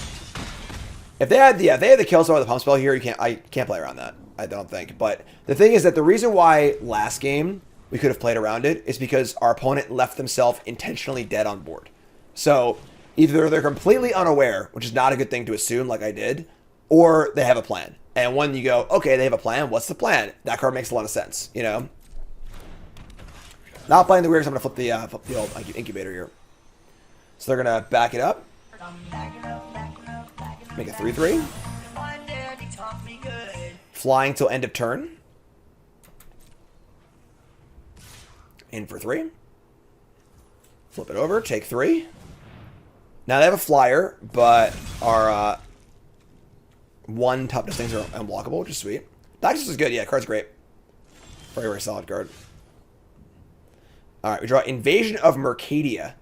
S1: If they had the kill spell or the pump spell here, I can't play around that. I don't think. But the thing is that the reason why last game we could have played around it is because our opponent left themselves intentionally dead on board. So either they're completely unaware, which is not a good thing to assume like I did, or they have a plan. And when you go, okay, they have a plan, what's the plan? That card makes a lot of sense, you know? Not playing the weird, so I'm going to flip the old incubator here. So they're going to back it up. Make a 3-3. Flying till end of turn. In for 3. Flip it over, take 3. Now they have a flyer, but our one toughness things are unblockable, which is sweet. Daxus is good, yeah, card's great. Very, very solid card. Alright, we draw Invasion of Mercadia,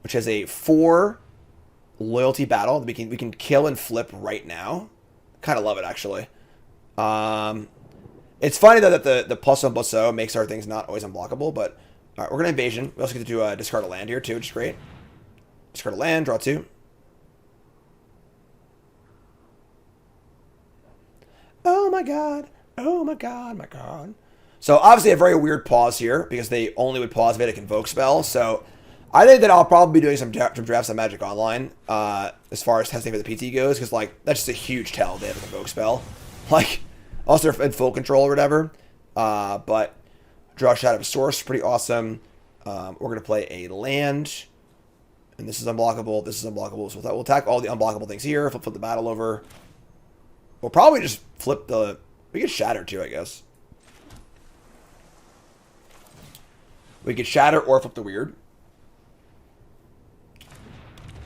S1: which has a 4 loyalty battle. We can kill and flip right now. Kind of love it, actually. It's funny, though, that the +1/+0 makes our things not always unblockable, but alright, we're going to Invasion. We also get to do discard a land here, too, which is great. Discard a land, draw 2. Oh my god. Oh my god, my god. So obviously a very weird pause here because they only would pause if they had a Convoke spell. So I think that I'll probably be doing some drafts on Magic Online as far as testing for the PT goes, because like that's just a huge tell they have a Convoke spell. Like, also in full control or whatever. But draw Shadow of Source, pretty awesome. We're gonna play a land. And this is unblockable, this is unblockable. So we'll attack all the unblockable things here, flip the battle over. We'll probably just flip the... We could Shatter too, I guess. We could Shatter or flip the Weird.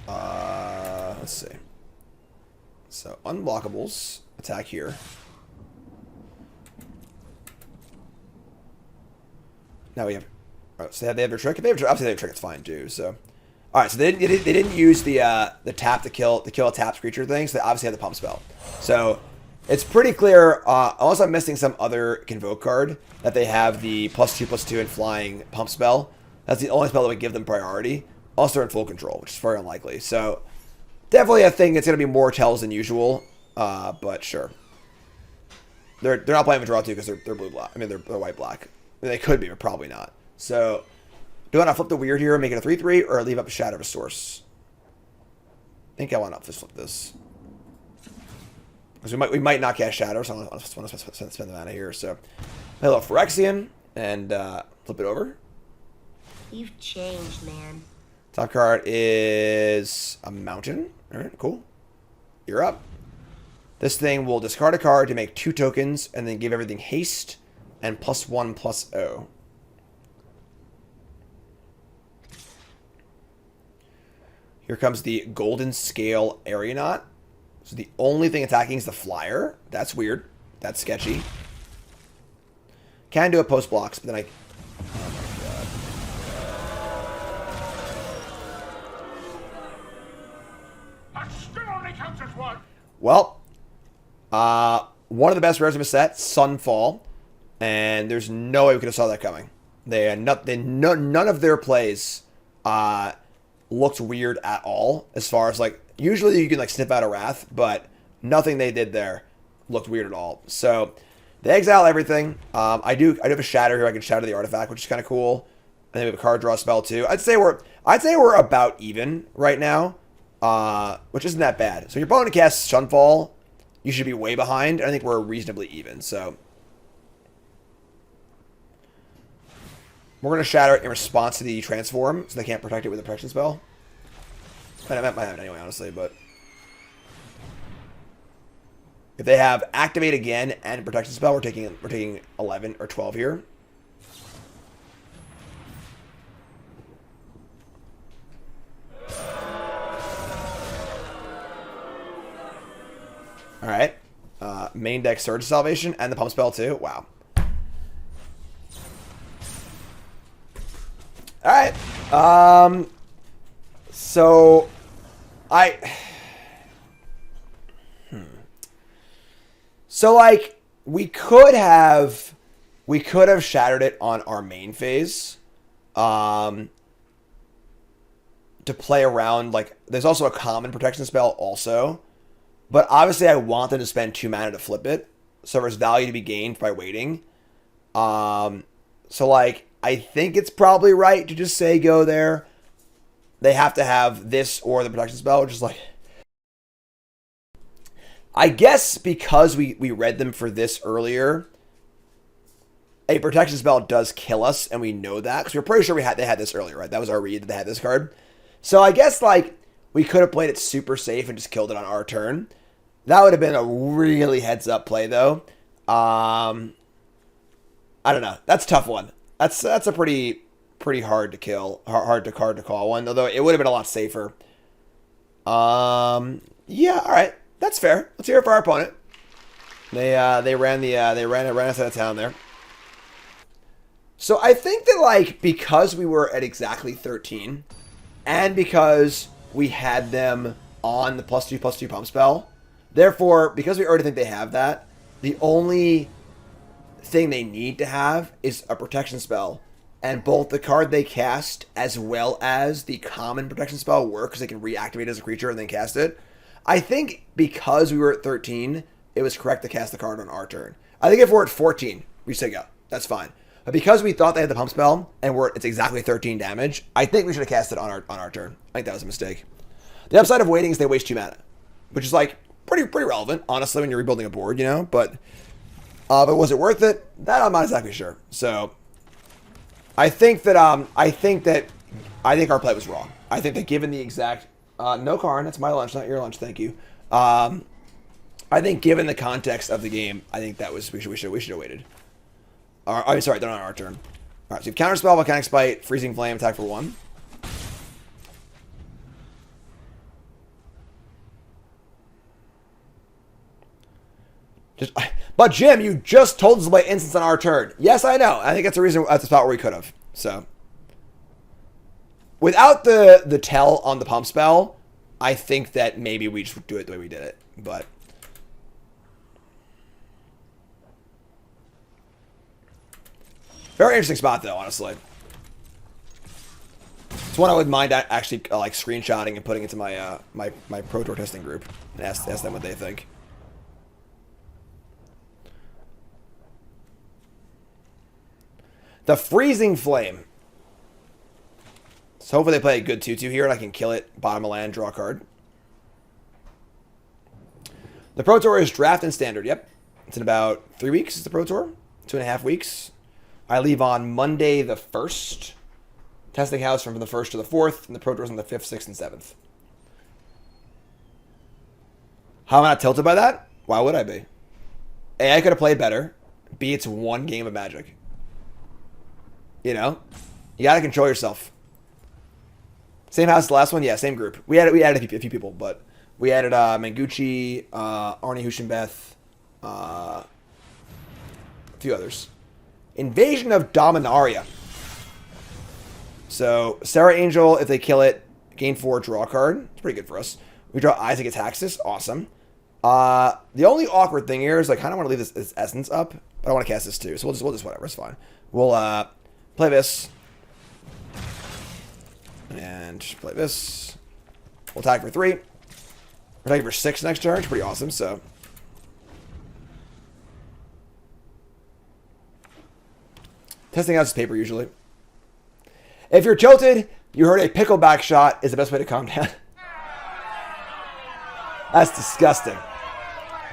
S1: Let's see. So, unblockables. Attack here. Now we have... Oh, so they have their trick? If they have, obviously they have trick, it's fine too, so... Alright, so they didn't use the tap to kill a tapped creature thing, so they obviously have the pump spell. So it's pretty clear, unless I'm missing some other Convoke card, that they have the +2/+2 and flying pump spell. That's the only spell that would give them priority. Also, they're in full control, which is very unlikely. So definitely a thing that's going to be more tells than usual, but sure. They're not playing with draw 2 because they're blue black. I mean they're white black. I mean, they could be, but probably not. So Do I want to flip the weird here and make it a 3/3, or leave up a Shadow Source? I think I want to flip this. Because we might not cast Shadow, so I want to spend the mana here. So, hello, Phyrexian, and flip it over.
S6: You've changed, man.
S1: Top card is a Mountain. All right, cool. You're up. This thing will discard a card to make 2 tokens, and then give everything haste and +1/+0. Here comes the Golden Scale Aeronaut. So the only thing attacking is the flyer. That's weird. That's sketchy. Can do a post blocks, but then I...
S3: That still only counts as one.
S1: Well, one of the best rares of a set, Sunfall, and there's no way we could have saw that coming. None of their plays looked weird at all. As far as like, usually you can like sniff out a Wrath, but nothing they did there looked weird at all. So they exile everything. I do have a Shatter here. I can Shatter the artifact, which is kind of cool. And then we have a card draw spell too. I'd say we're about even right now. Which isn't that bad. So your opponent casts Sunfall, you should be way behind. I think we're reasonably even. So we're going to Shatter it in response to the Transform, so they can't protect it with a protection spell. I might have it anyway, honestly, but if they have Activate again and protection spell, we're taking 11 or 12 here. All right. Main deck Surge Salvation and the Pump Spell too. Wow. All right. So So like we could have shattered it on our main phase. To play around, like there's also a common protection spell also. But obviously I want them to spend 2 mana to flip it. So there's value to be gained by waiting. So like I think it's probably right to just say go there. They have to have this or the protection spell, which is like, I guess because we read them for this earlier, a protection spell does kill us, and we know that because we're pretty sure they had this earlier, right? That was our read that they had this card. So I guess like we could have played it super safe and just killed it on our turn. That would have been a really heads up play though. I don't know. That's a tough one. That's a pretty hard to kill, hard to call one. Although it would have been a lot safer. Yeah. All right. That's fair. Let's hear it for our opponent. They ran us out of town there. So I think that like because we were at exactly 13, and because we had them on the +2/+2 pump spell, therefore because we already think they have that, the only thing they need to have is a protection spell, and both the card they cast as well as the common protection spell work because they can reactivate as a creature and then cast it. I think because we were at 13, it was correct to cast the card on our turn. I think if we're at 14, we say go. That's fine. But because we thought they had the pump spell and it's exactly 13 damage, I think we should have cast it on our turn. I think that was a mistake. The upside of waiting is they waste 2 mana, which is like pretty relevant, honestly, when you're rebuilding a board, you know. But was it worth it? That I'm not exactly sure. So I think that our play was wrong. I think that given the exact no, Karn, that's my lunch, not your lunch. Thank you. I think given the context of the game, I think that was we should have waited. I'm sorry, they're not on our turn. All right, so you have Counterspell, Volcanic Spite, Freezing Flame, attack for 1. But Jim, you just told us to play instance on our turn. Yes, I know. I think that's the spot where we could have. So without the tell on the pump spell, I think that maybe we just do it the way we did it. But very interesting spot, though, honestly. It's one I would mind actually like screenshotting and putting into my my Pro Tour testing group and ask them what they think. The Freezing Flame. So hopefully they play a good 2-2 here and I can kill it, bottom of land, draw a card. The Pro Tour is draft and standard. Yep. It's in about 3 weeks. It's the Pro Tour. 2.5 weeks. I leave on Monday the 1st. Testing house from the 1st to the 4th. And the Pro Tour is on the 5th, 6th, and 7th. How am I not tilted by that? Why would I be? A, I could have played better. B, it's one game of Magic. You know? You got to control yourself. Same house as the last one? Yeah, same group. We added a few people, but we added Mangucci, Arnie Huschenbeth, a few others. Invasion of Dominaria. So, Sarah Angel, if they kill it, gain 4, draw a card. It's pretty good for us. We draw Isaac Ataxis. Awesome. The only awkward thing here is I kind of want to leave this Essence up, but I want to cast this too. So we'll just whatever. It's fine. We'll play this. And play this. We'll attack for 3. We're attacking for 6 next turn. It's pretty awesome, so. Testing out this paper usually. If you're tilted, you heard a pickleback shot is the best way to calm down. That's disgusting.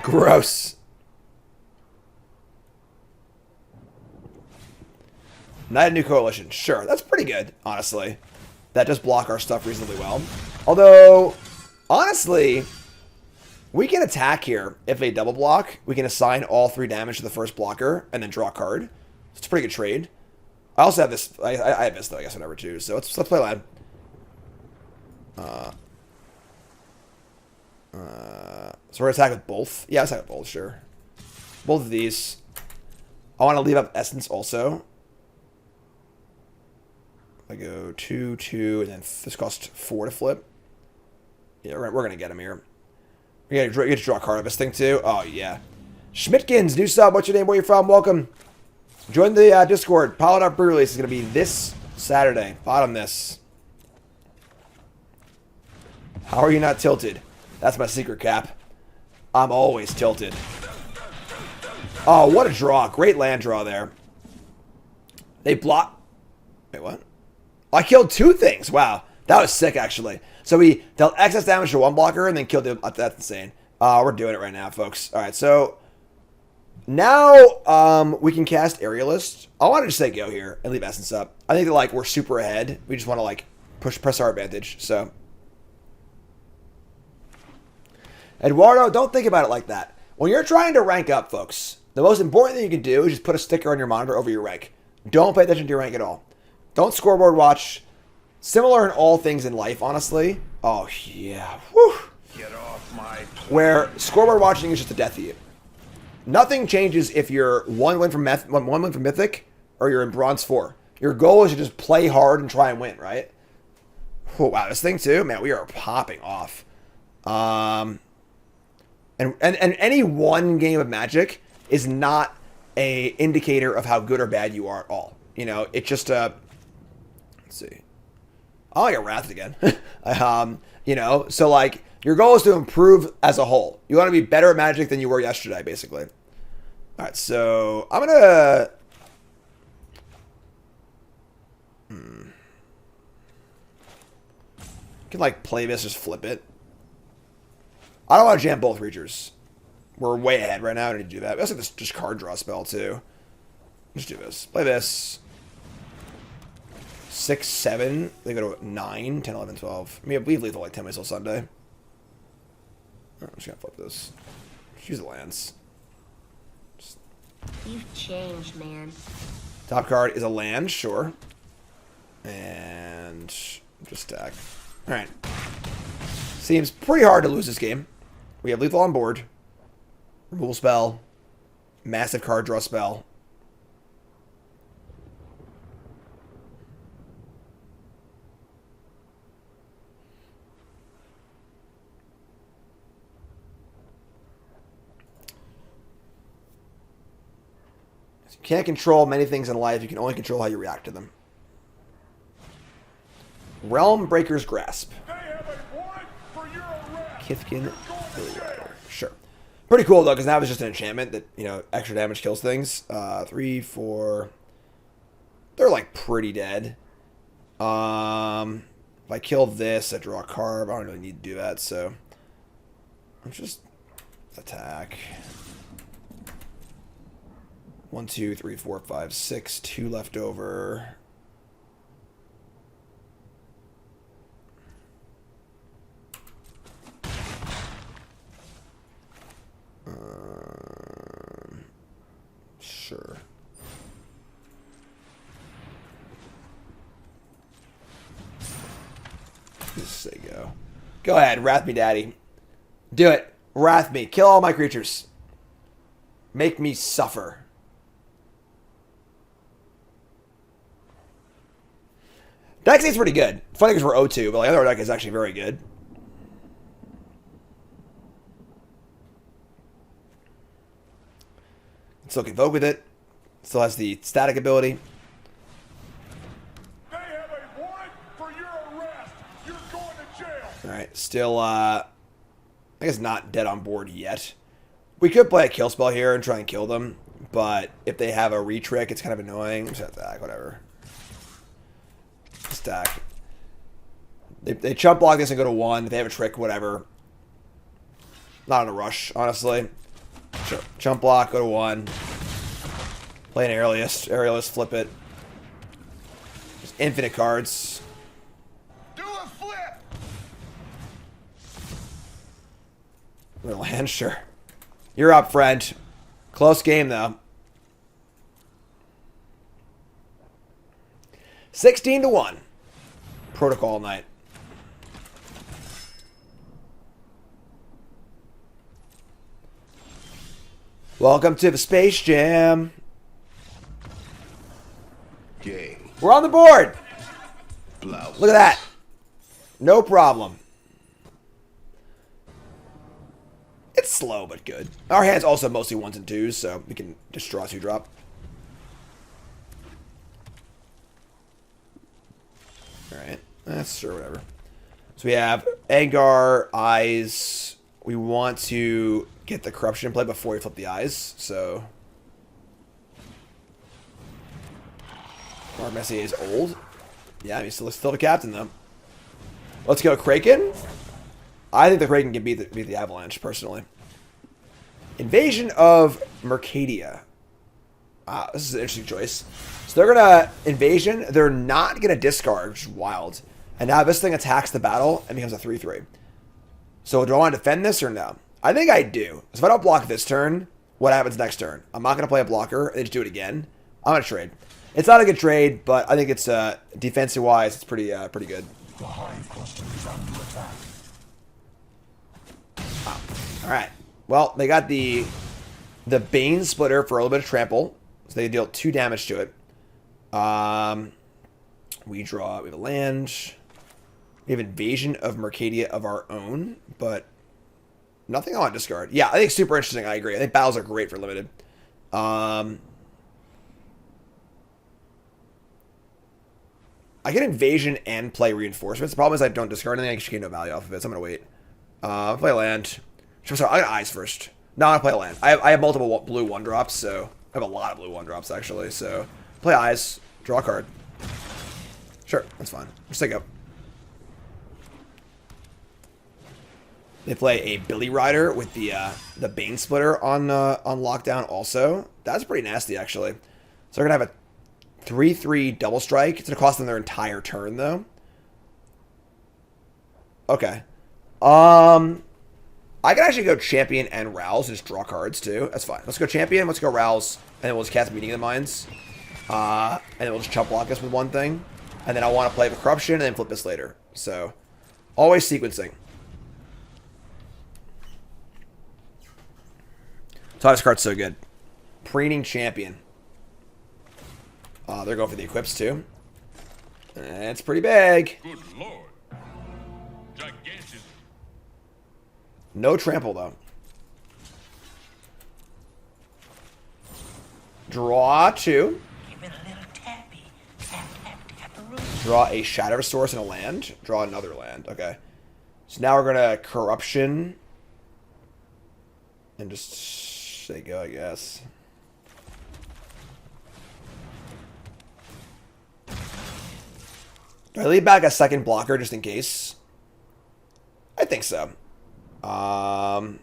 S1: Gross. United New Coalition. Sure, that's pretty good, honestly. That does block our stuff reasonably well. Although, honestly, we can attack here if they double block. We can assign all 3 damage to the first blocker and then draw a card. So it's a pretty good trade. I also have this. I have this, though, I guess, whatever, too. So let's play land. So we're going to attack with both. Yeah, let's attack with both, sure. Both of these. I want to leave up Essence also. I go 2, 2, and then this costs 4 to flip. Yeah, we're going to get him here. We get to draw a card of this thing, too. Oh, yeah. Schmidtkins, new sub. What's your name? Where you from? Welcome. Join the Discord. Pilot Up pre-release is going to be this Saturday. Bottom this. How are you not tilted? That's my secret, Cap. I'm always tilted. Oh, what a draw. Great land draw there. They block. Wait, what? I killed 2 things. Wow. That was sick, actually. So we dealt excess damage to 1 blocker and then killed the... That's insane. We're doing it right now, folks. All right, so... Now, we can cast Aerialist. I want to just say go here and leave Essence up. I think that, like, we're super ahead. We just want to, like, press our advantage, so... Eduardo, don't think about it like that. When you're trying to rank up, folks, the most important thing you can do is just put a sticker on your monitor over your rank. Don't pay attention to your rank at all. Don't scoreboard watch. Similar in all things in life, honestly. Oh, yeah. Whew.
S3: Get off my plane.
S1: Where scoreboard watching is just the death of you. Nothing changes if you're one win from Mythic or you're in Bronze 4. Your goal is to just play hard and try and win, right? Oh, wow, this thing too? Man, we are popping off. And any one game of Magic is not a indicator of how good or bad you are at all. You know, it's just let's see. Oh, I got Wrath again. You know, so like your goal is to improve as a whole. You want to be better at Magic than you were yesterday, basically. All right, so I'm gonna. Can like play this, just flip it. I don't want to jam both creatures. We're way ahead right now. I don't need to do that. We also have this just card draw spell too. Let's do this. Play this. 6, 7. They go to 9, 10, 11, 12. I mean, we leave like 10 minutes till Sunday. I'm just gonna flip this. Just use the lands.
S6: You've changed, man.
S1: Top card is a land, sure. And just stack. Alright. Seems pretty hard to lose this game. We have lethal on board. Removal spell. Massive card draw spell. You can't control many things in life. You can only control how you react to them. Realm Breaker's Grasp.
S3: They have a warrant for your arrest.
S1: Kithkin Billy Rider. Sure. Pretty cool, though, because now it's just an enchantment that, you know, extra damage kills things. 3, 4. They're, like, pretty dead. If I kill this, I draw a card. I don't really need to do that, so I'm just attack. 1, 2, 3, 4, 5, 6. 2 left over. Sure. Just say go. Go ahead, wrath me, daddy. Do it. Wrath me. Kill all my creatures. Make me suffer. Deck is pretty good. Funny because we're 0-2, but like other deck is actually very good. Still can Vogue with it. Still has the static ability.
S3: They have a warrant for your arrest. You're going to jail.
S1: Alright, still, I guess not dead on board yet. We could play a kill spell here and try and kill them, but if they have a re-trick, it's kind of annoying. Just attack, whatever. Stack. They chump block this and go to 1. If they have a trick, whatever. Not in a rush, honestly. Chump block, go to 1. Play an Aerialist, flip it. Just infinite cards.
S3: Do a flip.
S1: We're land, sure. You're up, friend. Close game, though. 16-1. Protocol night. Welcome to the Space Jam.
S3: Game.
S1: We're on the board.
S3: Blouse.
S1: Look at that. No problem. It's slow, but good. Our hand's also mostly 1s and 2s, so we can just draw 2-drop. Alright. That's sure, whatever. So we have Angar, Eyes. We want to get the Corruption in play before we flip the Eyes, so... Mark Messier is old. Yeah, he's still the captain, though. Let's go Kraken. I think the Kraken can beat the Avalanche, personally. Invasion of Mercadia. Ah, this is an interesting choice. So they're going to Invasion. They're not going to discard, which is wild. And now this thing attacks the battle and becomes a 3-3. So do I want to defend this or no? I think I do. So if I don't block this turn, what happens next turn? I'm not going to play a blocker and just do it again. I'm going to trade. It's not a good trade, but I think it's defensive-wise, it's pretty good.
S4: The hive cluster is under attack.
S1: All right. Well, they got the Bane Splitter for a little bit of trample, so they deal 2 damage to it. We have a land. We have Invasion of Mercadia of our own, but nothing I want to discard. Yeah, I think super interesting. I agree. I think battles are great for limited. I get Invasion and play Reinforcements. The problem is I don't discard anything. I just gain no value off of it, so I'm going to wait. Play land. Sorry, I got Eyes first. No, I'm going to play land. I have multiple blue 1-drops, so... I have a lot of blue 1-drops, actually, so... Play Eyes. Draw a card. Sure, that's fine. Just take up. They play a Billy Rider with the Bane Splitter on lockdown also. That's pretty nasty, actually. So they're going to have a 3/3 double strike. It's going to cost them their entire turn, though. Okay. I can actually go Champion and Rouse and just draw cards, too. That's fine. Let's go Champion, let's go Rouse, and then we'll just cast Meeting of the Minds. And then we'll just chump block us with one thing. And then I want to play the Corruption and then flip this later. So, always sequencing. So this card's so good. Preening Champion. They're going for the equips too. It's pretty big.
S3: Good lord. Gigantism.
S1: No trample though. Draw 2.
S4: Give it a little tappy. Tap, tap, tap the room.
S1: Draw a Shadow Source and a land. Draw another land. Okay. So now we're gonna Corruption. And just say go, I guess. Do I leave back a second blocker just in case? I think so. I'm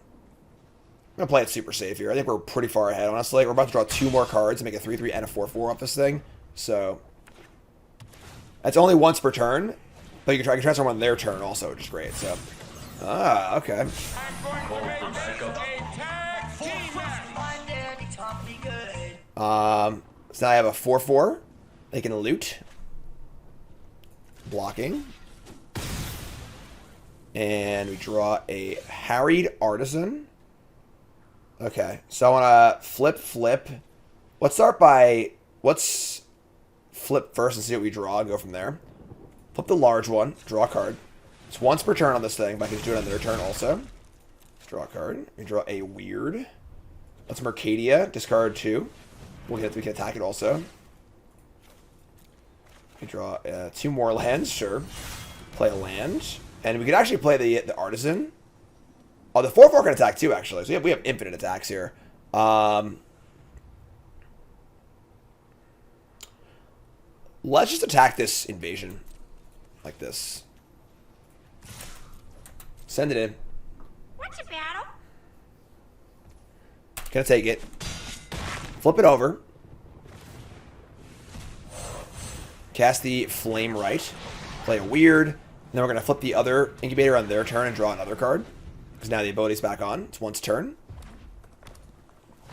S1: going to play it super safe here. I think we're pretty far ahead, honestly. We're about to draw 2 more cards to make a 3-3 and a 4-4 off this thing. So, that's only once per turn. But you can transform on their turn also, which is great. So, okay.
S5: Call for backup.
S1: So now I have a 4-4. They can loot. Blocking. And we draw a Harried Artisan. Okay, so I want to flip. Let's flip first and see what we draw and go from there. Flip the large one, draw a card. It's once per turn on this thing, but I can do it on their turn also. Let's draw a card. We draw a weird. That's Mercadia, discard 2. We can attack it also. We draw 2 more lands, sure. Play a land. And we could actually play the Artisan. Oh, the 4-4 can attack too, actually. So we have infinite attacks here. Let's just attack this invasion. Like this. Send it in.
S6: What's a battle?
S1: Gonna take it. Flip it over. Cast the Flame Right. Play a weird. And then we're gonna flip the other incubator on their turn and draw another card. Because now the ability's back on. It's once turn.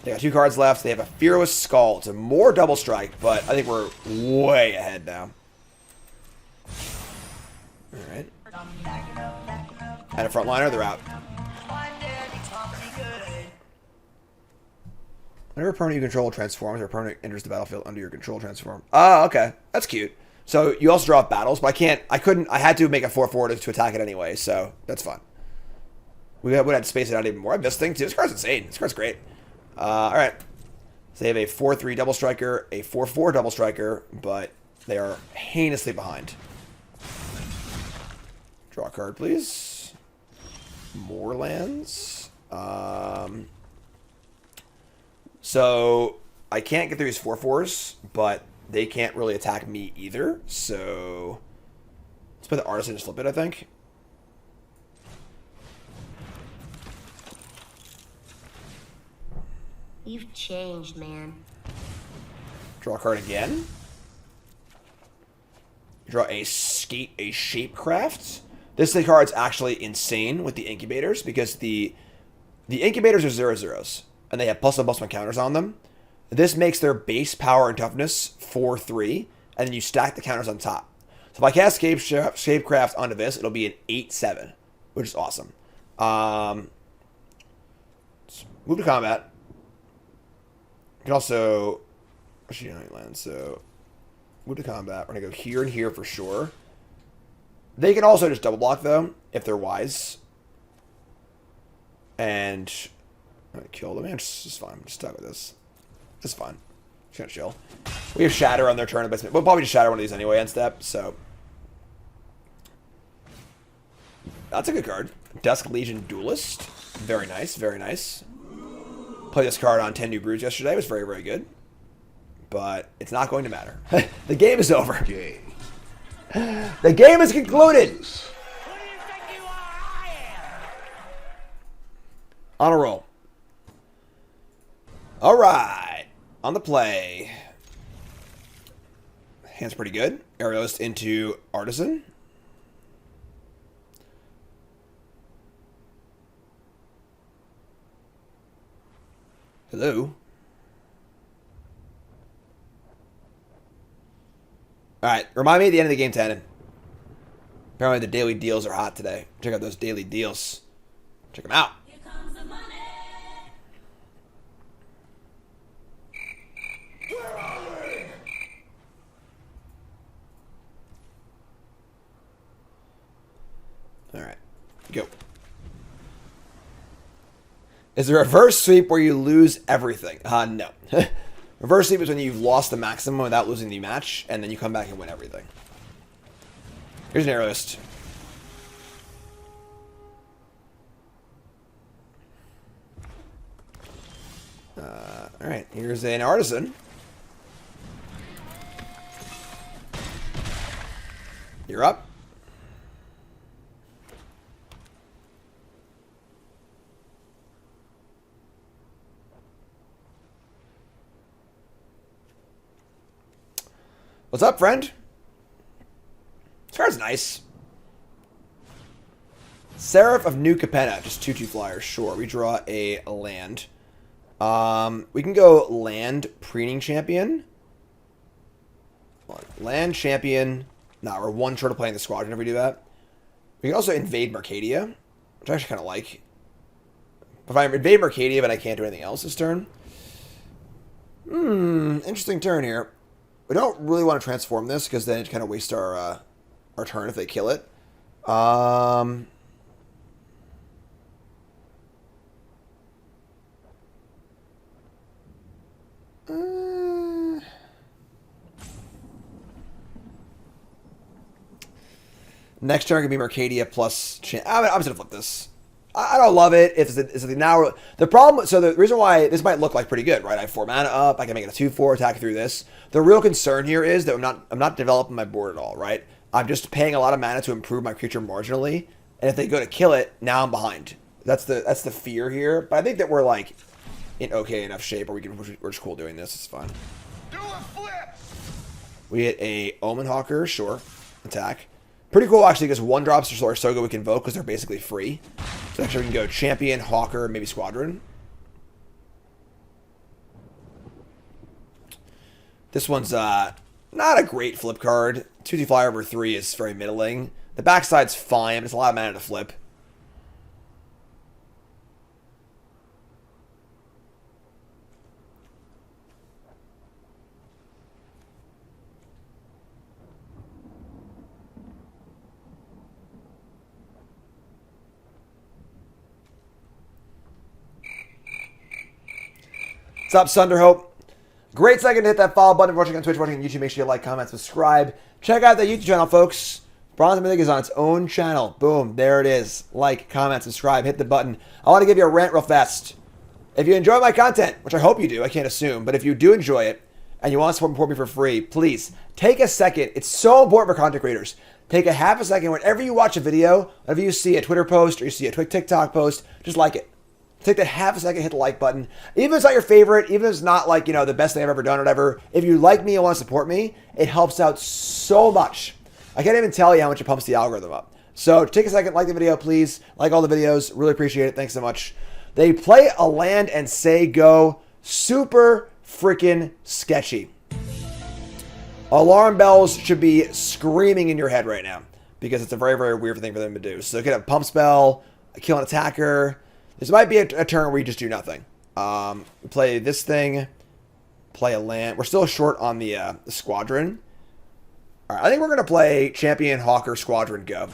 S1: They got 2 cards left. They have a Fearless Skull. It's a more double strike, but I think we're way ahead now. Alright. And a frontliner, they're out. Whenever a permanent you control transforms, or a permanent enters the battlefield under your control transform. Oh, okay. That's cute. So you also draw up battles, but I had to make a 4-4 to attack it anyway, so that's fine. We would have to space it out even more. I missed thing too. This card's insane. This card's great. Alright. So they have a 4-3 double striker, a 4-4 double striker, but they are heinously behind. Draw a card, please. More lands. So I can't get through these 4-4s, but they can't really attack me either. So let's play the Artisan and flip it, I think.
S6: You've changed, man.
S1: Draw a card again. Draw a Shapecraft. This card's actually insane with the incubators because the incubators are 0/0s and they have +1/+1 counters on them. This makes their base power and toughness 4/3, and then you stack the counters on top. So if I cast Shapecraft onto this, it'll be an 8/7, which is awesome. Move to combat. You can also actually land, so move to combat. We're gonna go here and here for sure. They can also just double block though, if they're wise. And I'm gonna kill them. This is fine. I'm just stuck with this. This is fine. Just gonna chill. We have Shatter on their turn. We'll probably just Shatter one of these anyway end step, so that's a good card. Dusk Legion Duelist. Very nice, very nice. Played this card on 10 New Brews yesterday. It was very, very good. But it's not going to matter. The game is over. The game is concluded. On a roll. All right. On the play. Hand's pretty good. Aerialist into Artisan. Hello. Alright, remind me at the end of the game, Tannen. Apparently the daily deals are hot today. Check out those daily deals. Check them out.
S7: Here comes the money.
S1: Alright, go. Is there a reverse sweep where you lose everything? No. Reverse sweep is when you've lost the maximum without losing the match, and then you come back and win everything. Here's an Aerialist. Alright, here's an Artisan. You're up. What's up, friend? This card's nice. Seraph of New Capenna, just 2/2 flyers. Sure, we draw a land. We can go land preening champion. Land champion. Nah, we're one short of playing the squadron if we do that. We can also invade Mercadia, which I actually kind of like. If I invade Mercadia, but I can't do anything else this turn. Interesting turn here. We don't really want to transform this because then it kind of wastes our turn if they kill it. Next turn can be Mercadia plus. I'm just gonna flip this. I don't love it. It's now the problem. So the reason why this might look like pretty good, right? I have 4 mana up. I can make it a 2/4 attack through this. The real concern here is that I'm not developing my board at all, right? I'm just paying a lot of mana to improve my creature marginally, and if they go to kill it, now I'm behind. That's the fear here. But I think that we're like in okay enough shape, or we're just cool doing this. It's fine.
S3: Do a flip!
S1: We hit a Omen Hawker, sure, attack. Pretty cool, actually, because 1-drops are so good we can vote because they're basically free. So actually we can go Champion, Hawker, maybe Squadron. This one's not a great flip card. 2/2 flyer over 3 is very middling. The backside's fine, but it's a lot of mana to flip. What's up, Sunderhope? Great second to hit that follow button if you're watching on Twitch, watching on YouTube. Make sure you like, comment, subscribe. Check out that YouTube channel, folks. Bronze Mythic is on its own channel. Boom, there it is. Like, comment, subscribe, hit the button. I want to give you a rant real fast. If you enjoy my content, which I hope you do, I can't assume, but if you do enjoy it and you want to support me for free, please take a second. It's so important for content creators. Take a half a second whenever you watch a video, whenever you see a Twitter post or you see a TikTok post, just like it. Take that half a second, hit the like button. Even if it's not your favorite, even if it's not like, the best thing I've ever done or whatever, if you like me and want to support me, it helps out so much. I can't even tell you how much it pumps the algorithm up. So take a second, like the video, please. Like all the videos. Really appreciate it. Thanks so much. They play a land and say go. Super freaking sketchy. Alarm bells should be screaming in your head right now because it's a very, very weird thing for them to do. So get a pump spell, kill an attacker. This might be a turn where you just do nothing. Play this thing. Play a land. We're still short on the Squadron. All right, I think we're going to play Champion, Hawker, Squadron, go.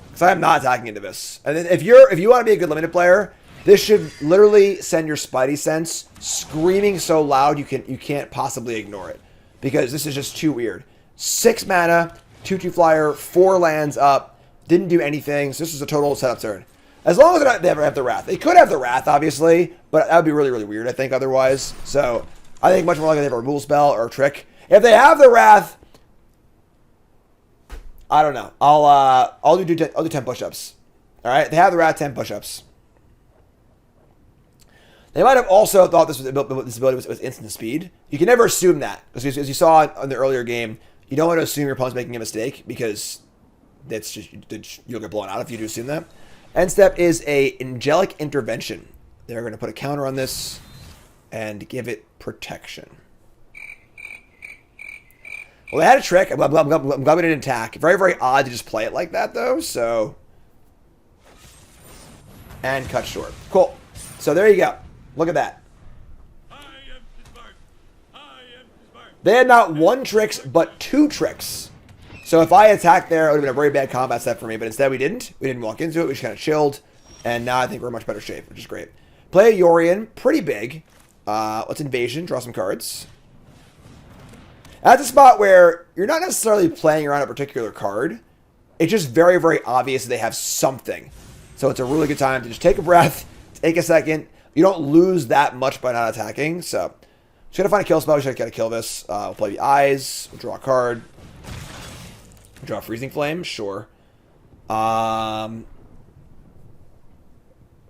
S1: Because I'm not attacking into this. And then if you want to be a good limited player, this should literally send your Spidey sense screaming so loud you can't possibly ignore it. Because this is just too weird. 6 mana. 2/2 flyer, 4 lands up, didn't do anything. So this is a total setup turn. As long as they ever have the Wrath. They could have the Wrath, obviously, but that would be really, really weird, I think, otherwise. So I think much more likely they have a removal spell or a trick. If they have the Wrath, I don't know. I'll do 10 push-ups. All right, they have the Wrath, 10 push-ups. They might have also thought this ability was instant speed. You can never assume that, because as you saw in the earlier game, you don't want to assume your opponent's making a mistake because that's just you'll get blown out if you do assume that. End step is a Angelic Intervention. They're going to put a counter on this and give it protection. Well, they had a trick. I'm glad we didn't attack. Very, very odd to just play it like that, though. So, and cut short. Cool. So there you go. Look at that. They had not 1 tricks, but 2 tricks. So if I attacked there, it would have been a very bad combat set for me. But instead we didn't. We didn't walk into it. We just kind of chilled. And now I think we're in much better shape, which is great. Play a Yorion. Pretty big. Let's Invasion. Draw some cards. That's a spot where you're not necessarily playing around a particular card. It's just very, very obvious that they have something. So it's a really good time to just take a breath. Take a second. You don't lose that much by not attacking. So Just gotta find a kill spell. We just gotta kill this. We'll play the eyes. We'll draw a card. We'll draw a freezing flame. Sure. I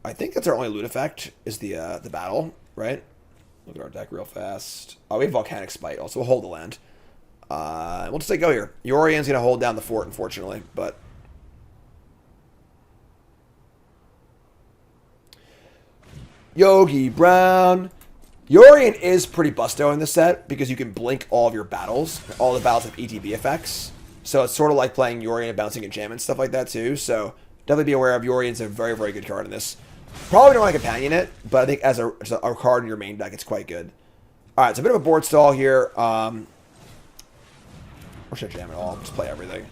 S1: think that's our only loot effect. Is the battle, right? Look at our deck real fast. Oh, we have volcanic spite. Also, we'll hold the land. We'll just say go here. Yorian's gonna hold down the fort, unfortunately, but. Yogi Brown. Yorian is pretty busto in this set because you can blink all of your battles. All the battles have ETB effects. So it's sort of like playing Yorian and bouncing enchantment, stuff like that too. So definitely be aware of Yorian's a very, very good card in this. Probably don't want to companion it, but I think as a card in your main deck, it's quite good. Alright, so a bit of a board stall here. Or should I jam it all? Just play everything.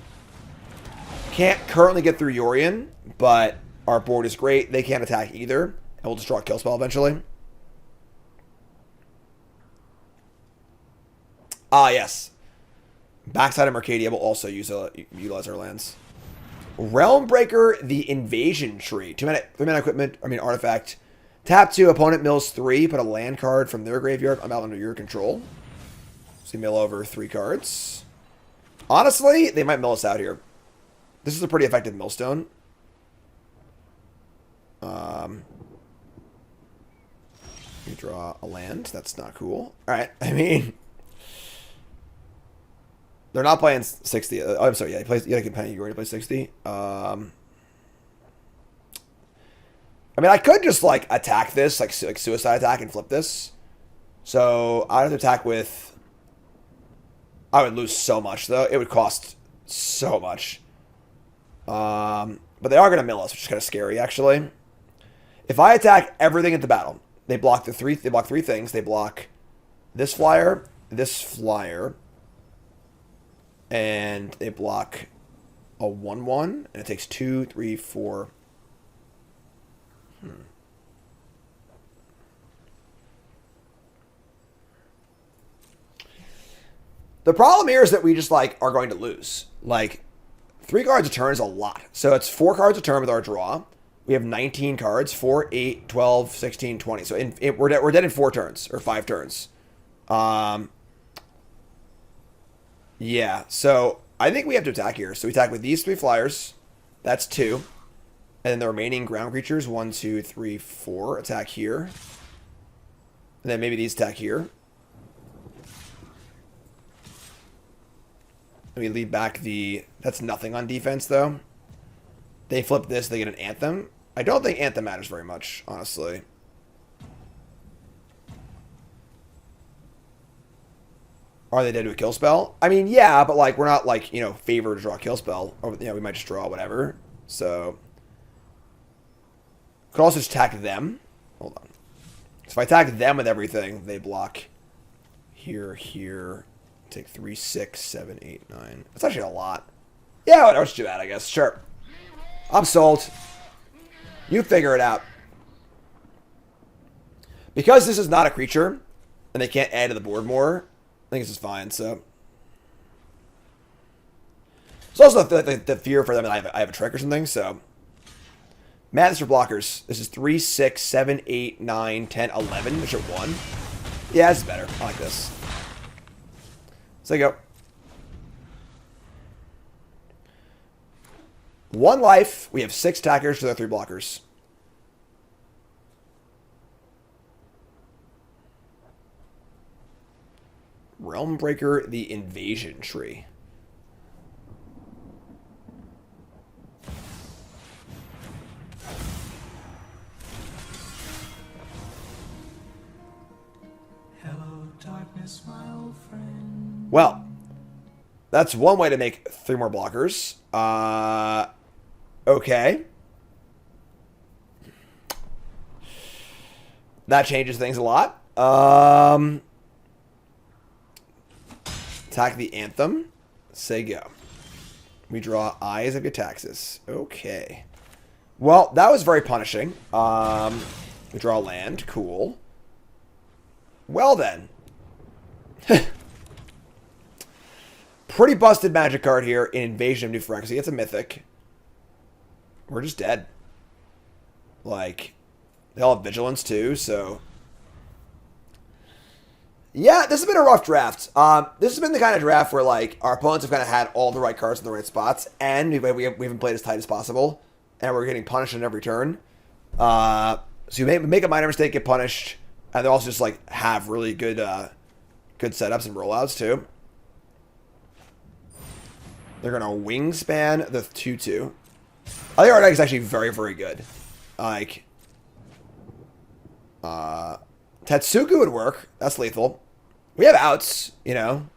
S1: Can't currently get through Yorian, but our board is great. They can't attack either. And we'll just draw a kill spell eventually. Ah, yes. Backside of Mercadia will also utilize our lands. Realmbreaker, the Invasion Tree. 3-mana equipment, artifact. Tap 2, opponent mills 3. Put a land card from their graveyard out under your control. So you mill over 3 cards. Honestly, they might mill us out here. This is a pretty effective millstone. You draw a land. That's not cool. Alright, they're not playing 60. Oh, I'm sorry. Yeah, you got a companion. You're going to play 60. I could just like attack this, like suicide attack, and flip this. So I'd have to attack with. I would lose so much though. It would cost so much. But they are going to mill us, which is kind of scary actually. If I attack everything at the battle, they block three things. They block this flyer, and they block a 1/1, and it takes 2, 3, 4. The problem here is that we just are going to lose. 3 cards a turn is a lot. So it's 4 cards a turn with our draw. We have 19 cards, 4, 8, 12, 16, 20. So we're dead in 4 turns, or 5 turns. Yeah, so I think we have to attack here. So we attack with these 3 flyers. That's 2. And then the remaining ground creatures, 1, 2, 3, 4, attack here. And then maybe these attack here. And we leave back the... That's nothing on defense, though. They flip this, they get an Anthem. I don't think Anthem matters very much, honestly. Are they dead to a kill spell? Yeah, but we're not favored to draw a kill spell. Or we might just draw whatever. So could also just attack them. Hold on. So if I attack them with everything, they block here. Take 3, 6, 7, 8, 9. That's actually a lot. Yeah, whatever, let's do that, I guess. Sure. I'm sold. You figure it out. Because this is not a creature, and they can't add to the board more, I think this is fine, so. It's also the fear for them that I have a trick or something, so. Madness for blockers. This is 3, 6, 7, 8, 9, 10, 11, which are 1. Yeah, this is better. I like this. So you go. 1 life. We have 6 attackers to their 3 blockers. Realmbreaker, the Invasion Tree.
S2: Hello, darkness, my old friend.
S1: Well, that's one way to make 3 more blockers. Okay. That changes things a lot. Attack the Anthem. Say go. We draw Eyes of Yataxis. Okay. Well, that was very punishing. We draw land. Cool. Well then. Pretty busted magic card here in Invasion of New Phyrexia. It's a mythic. We're just dead. They all have vigilance too, so. Yeah, this has been a rough draft. This has been the kind of draft where like our opponents have kind of had all the right cards in the right spots, and we haven't played as tight as possible, and we're getting punished in every turn. So you make a minor mistake, get punished, and they also just like have really good good setups and rollouts too. They're gonna wingspan the 2/2. I think our deck is actually very, very good. Like, Tetsuku would work. That's lethal. We have outs, you know.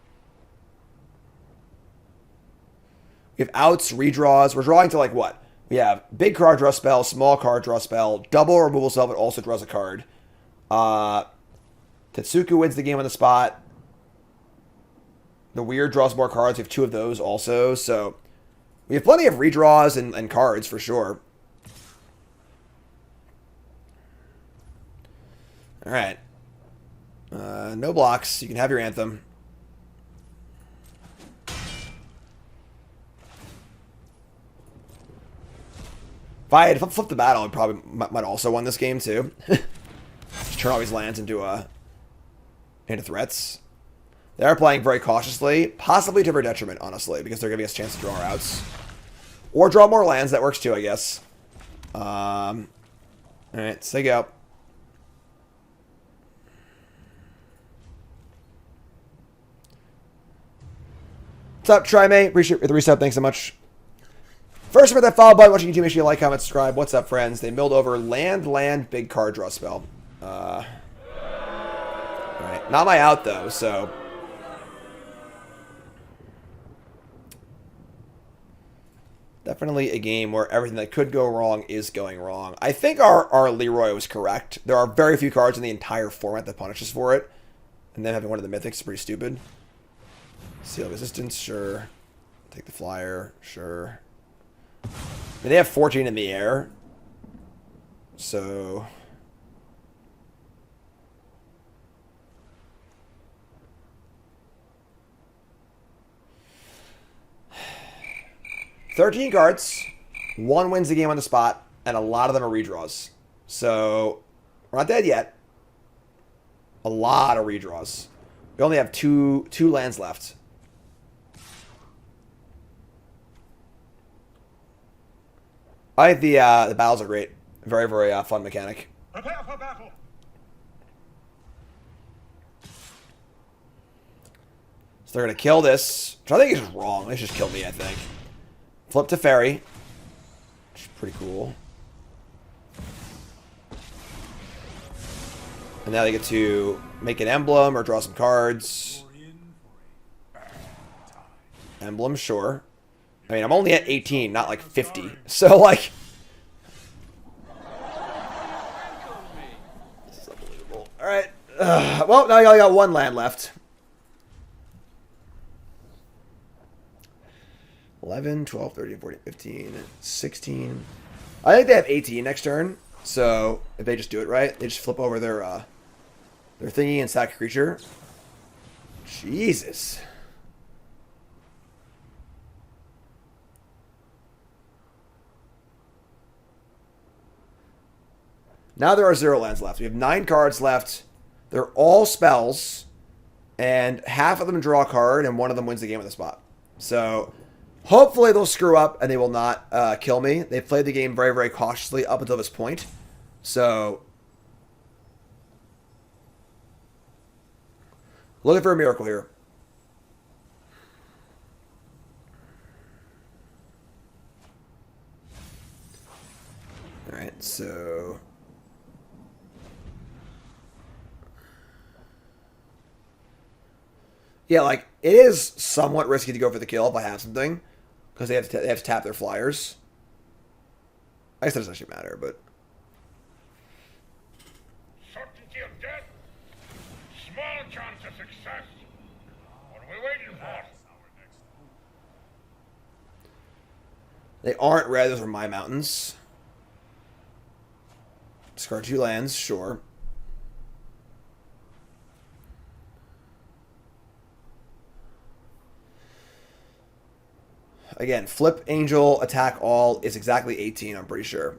S1: We have outs, redraws. We're drawing to like what? We have big card draw spell, small card draw spell, double removal spell, but also draws a card. Tetsuku wins the game on the spot. The weird draws more cards. We have 2 of those also. So we have plenty of redraws and cards for sure. All right. No blocks. You can have your anthem. If I had flipped the battle, I probably might also won this game too. Just turn all these lands into threats. They are playing very cautiously, possibly to their detriment, honestly, because they're giving us a chance to draw our outs. Or draw more lands. That works too, I guess. Alright, so they go. What's up, Trimay? Appreciate the resub. Thanks so much. First, remember that follow button. Watching YouTube, make sure you like, comment, subscribe. What's up, friends? They milled over land, big card draw spell. Alright, not my out, though, so... Definitely a game where everything that could go wrong is going wrong. I think our Leroy was correct. There are very few cards in the entire format that punishes for it. And then having one of the Mythics is pretty stupid. Seal Resistance, sure. Take the flyer, sure. I mean, they have 14 in the air. So... $13 cards, 1 wins the game on the spot, and a lot of them are redraws. So, we're not dead yet. A lot of redraws. We only have two lands left. I think the battles are great. Very, very fun mechanic.
S3: Prepare for battle.
S1: So they're going to kill this, which I think is just wrong. They should just kill me, I think. Flip to Fairy, which is pretty cool. And now they get to make an emblem or draw some cards. Emblem, sure. I mean, I'm only at 18, not like 50. So, like... This is unbelievable. Alright. Well, now you only got 1 land left. 11, 12, 13, 14, 15, 16. I think they have 18 next turn. So if they just do it right, they just flip over their thingy and sack a creature. Jesus. Now there are 0 lands left. We have 9 cards left. They're all spells, and half of them draw a card, and one of them wins the game on the spot. So hopefully they'll screw up and they will not kill me. They've played the game very, very cautiously up until this point. So, looking for a miracle here. Alright, so... Yeah, like, it is somewhat risky to go for the kill if I have something. Because they have to tap their flyers. I guess that doesn't actually matter, but...
S3: Certainty of death. Small chance of success. What are we waiting for?
S1: They aren't red. Those are my mountains. Discard 2 lands, sure. Again, flip, angel, attack all is exactly 18, I'm pretty sure.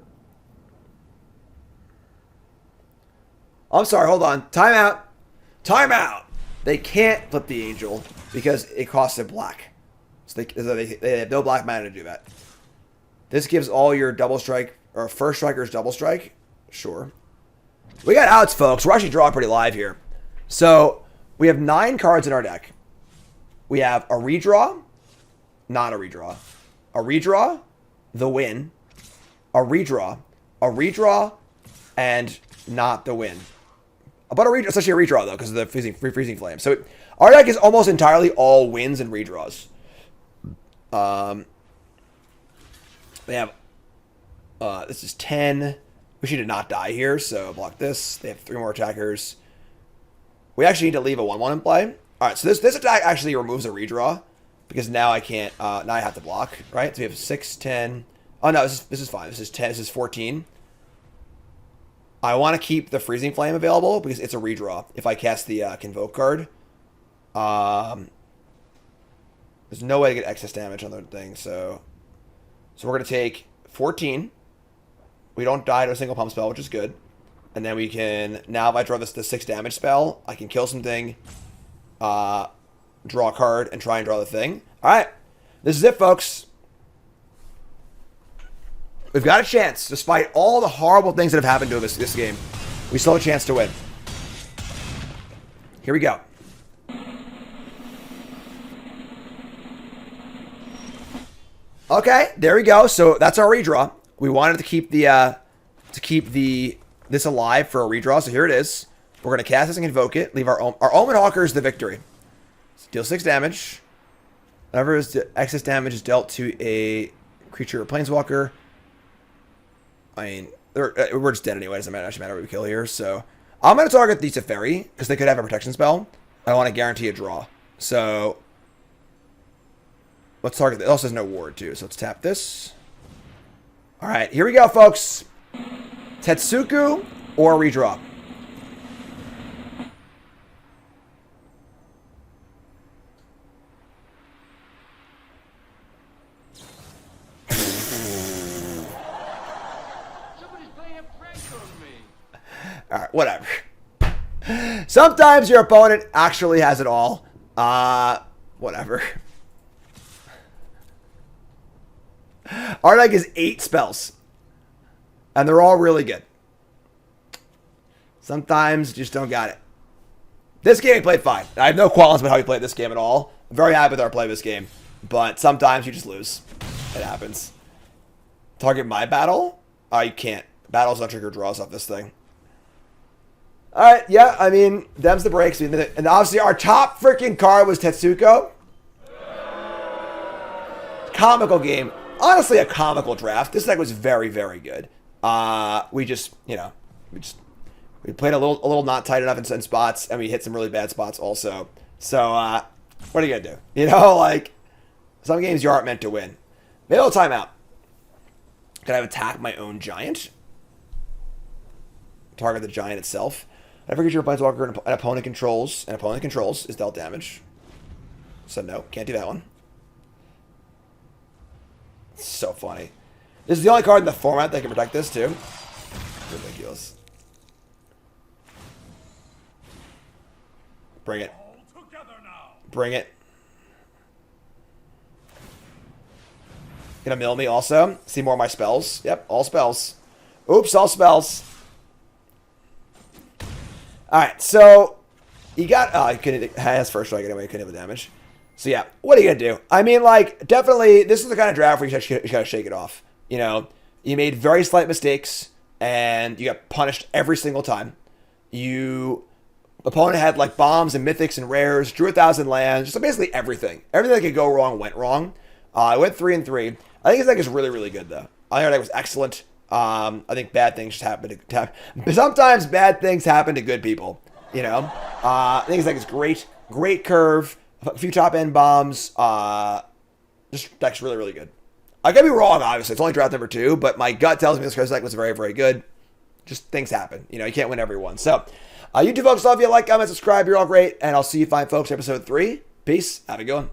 S1: I'm sorry, hold on. Timeout. Timeout. They can't flip the Angel because it costs a black. So they have no black mana to do that. This gives all your double strike, or first strikers double strike. Sure. We got outs, folks. We're actually drawing pretty live here. So we have 9 cards in our deck. We have a redraw, not a redraw, a redraw, the win, a redraw, and not the win. But a redraw, it's actually a redraw though, because of the freezing flame. So our deck is almost entirely all wins and redraws. They have, this is 10. We should not die here, so block this. They have 3 more attackers. We actually need to leave a 1/1 in play. All right, so this attack actually removes a redraw because now I can't. Now I have to block, right? So we have 6, 10. Oh no, this is fine. This is 10. This is 14. I want to keep the freezing flame available because it's a redraw. If I cast the convoke card, there's no way to get excess damage on the thing. So we're gonna take 14. We don't die to a single pump spell, which is good. And then we can, now if I draw the 6 damage spell, I can kill something, draw a card, and try and draw the thing. Alright, this is it, folks. We've got a chance, despite all the horrible things that have happened to us this game. We still have a chance to win. Here we go. Okay, there we go. So that's our redraw. We wanted to keep this alive for a redraw, so here it is. We're going to cast this and invoke it. Leave our Omen Hawker is the victory. So deal 6 damage. Whenever excess damage is dealt to a creature or planeswalker. I mean, we're just dead anyway. It doesn't actually matter what we kill here. So I'm going to target the Teferi because they could have a protection spell. I want to guarantee a draw. So let's target this. It also has no ward too, so let's tap this. All right, here we go, folks. Tetsuku or redraw.
S5: Somebody's playing a prank on me.
S1: All right, whatever. Sometimes your opponent actually has it all. Whatever. Our deck is 8 spells. And they're all really good. Sometimes you just don't got it. This game he played fine. I have no qualms about how he played this game at all. I'm very happy with our play of this game. But sometimes you just lose. It happens. Target my battle? You can't. Battles don't trigger draws off this thing. Alright, yeah, I mean, them's the breaks. And obviously our top freaking card was Tetsuko. Comical game. Honestly, a comical draft. This deck was very, very good. We just, we played a little not tight enough in some spots, and we hit some really bad spots also. So, what are you gonna do? Like, some games you aren't meant to win. Maybe a little timeout. Can I attack my own giant? Target the giant itself. I forget your planeswalker an opponent controls. An opponent controls is dealt damage. So no, can't do that one. It's so funny. This is the only card in the format that can protect this too. Ridiculous. Bring it. Bring it. Gonna mill me also. See more of my spells. Yep, all spells. Oops, all spells. Alright, so you got he couldn't has first strike anyway, couldn't have the damage. So yeah, what are you gonna do? I mean, like, definitely this is the kind of draft where you gotta shake it off. You made very slight mistakes and you got punished every single time. Opponent had like bombs and mythics and rares, drew 1,000 lands, just basically everything. Everything that could go wrong went wrong. I went 3-3. I think his deck is really, really good though. I think our deck was excellent. I think bad things just happen to sometimes bad things happen to good people. I think his deck is great. Great curve. A few top end bombs. Just deck's really, really good. I could be wrong, obviously. It's only draft number 2, but my gut tells me this deck was very, very good. Just things happen. You can't win every one. So, you two folks, love you. Like, comment, subscribe. You're all great. And I'll see you fine, folks, episode 3. Peace. Have a good one.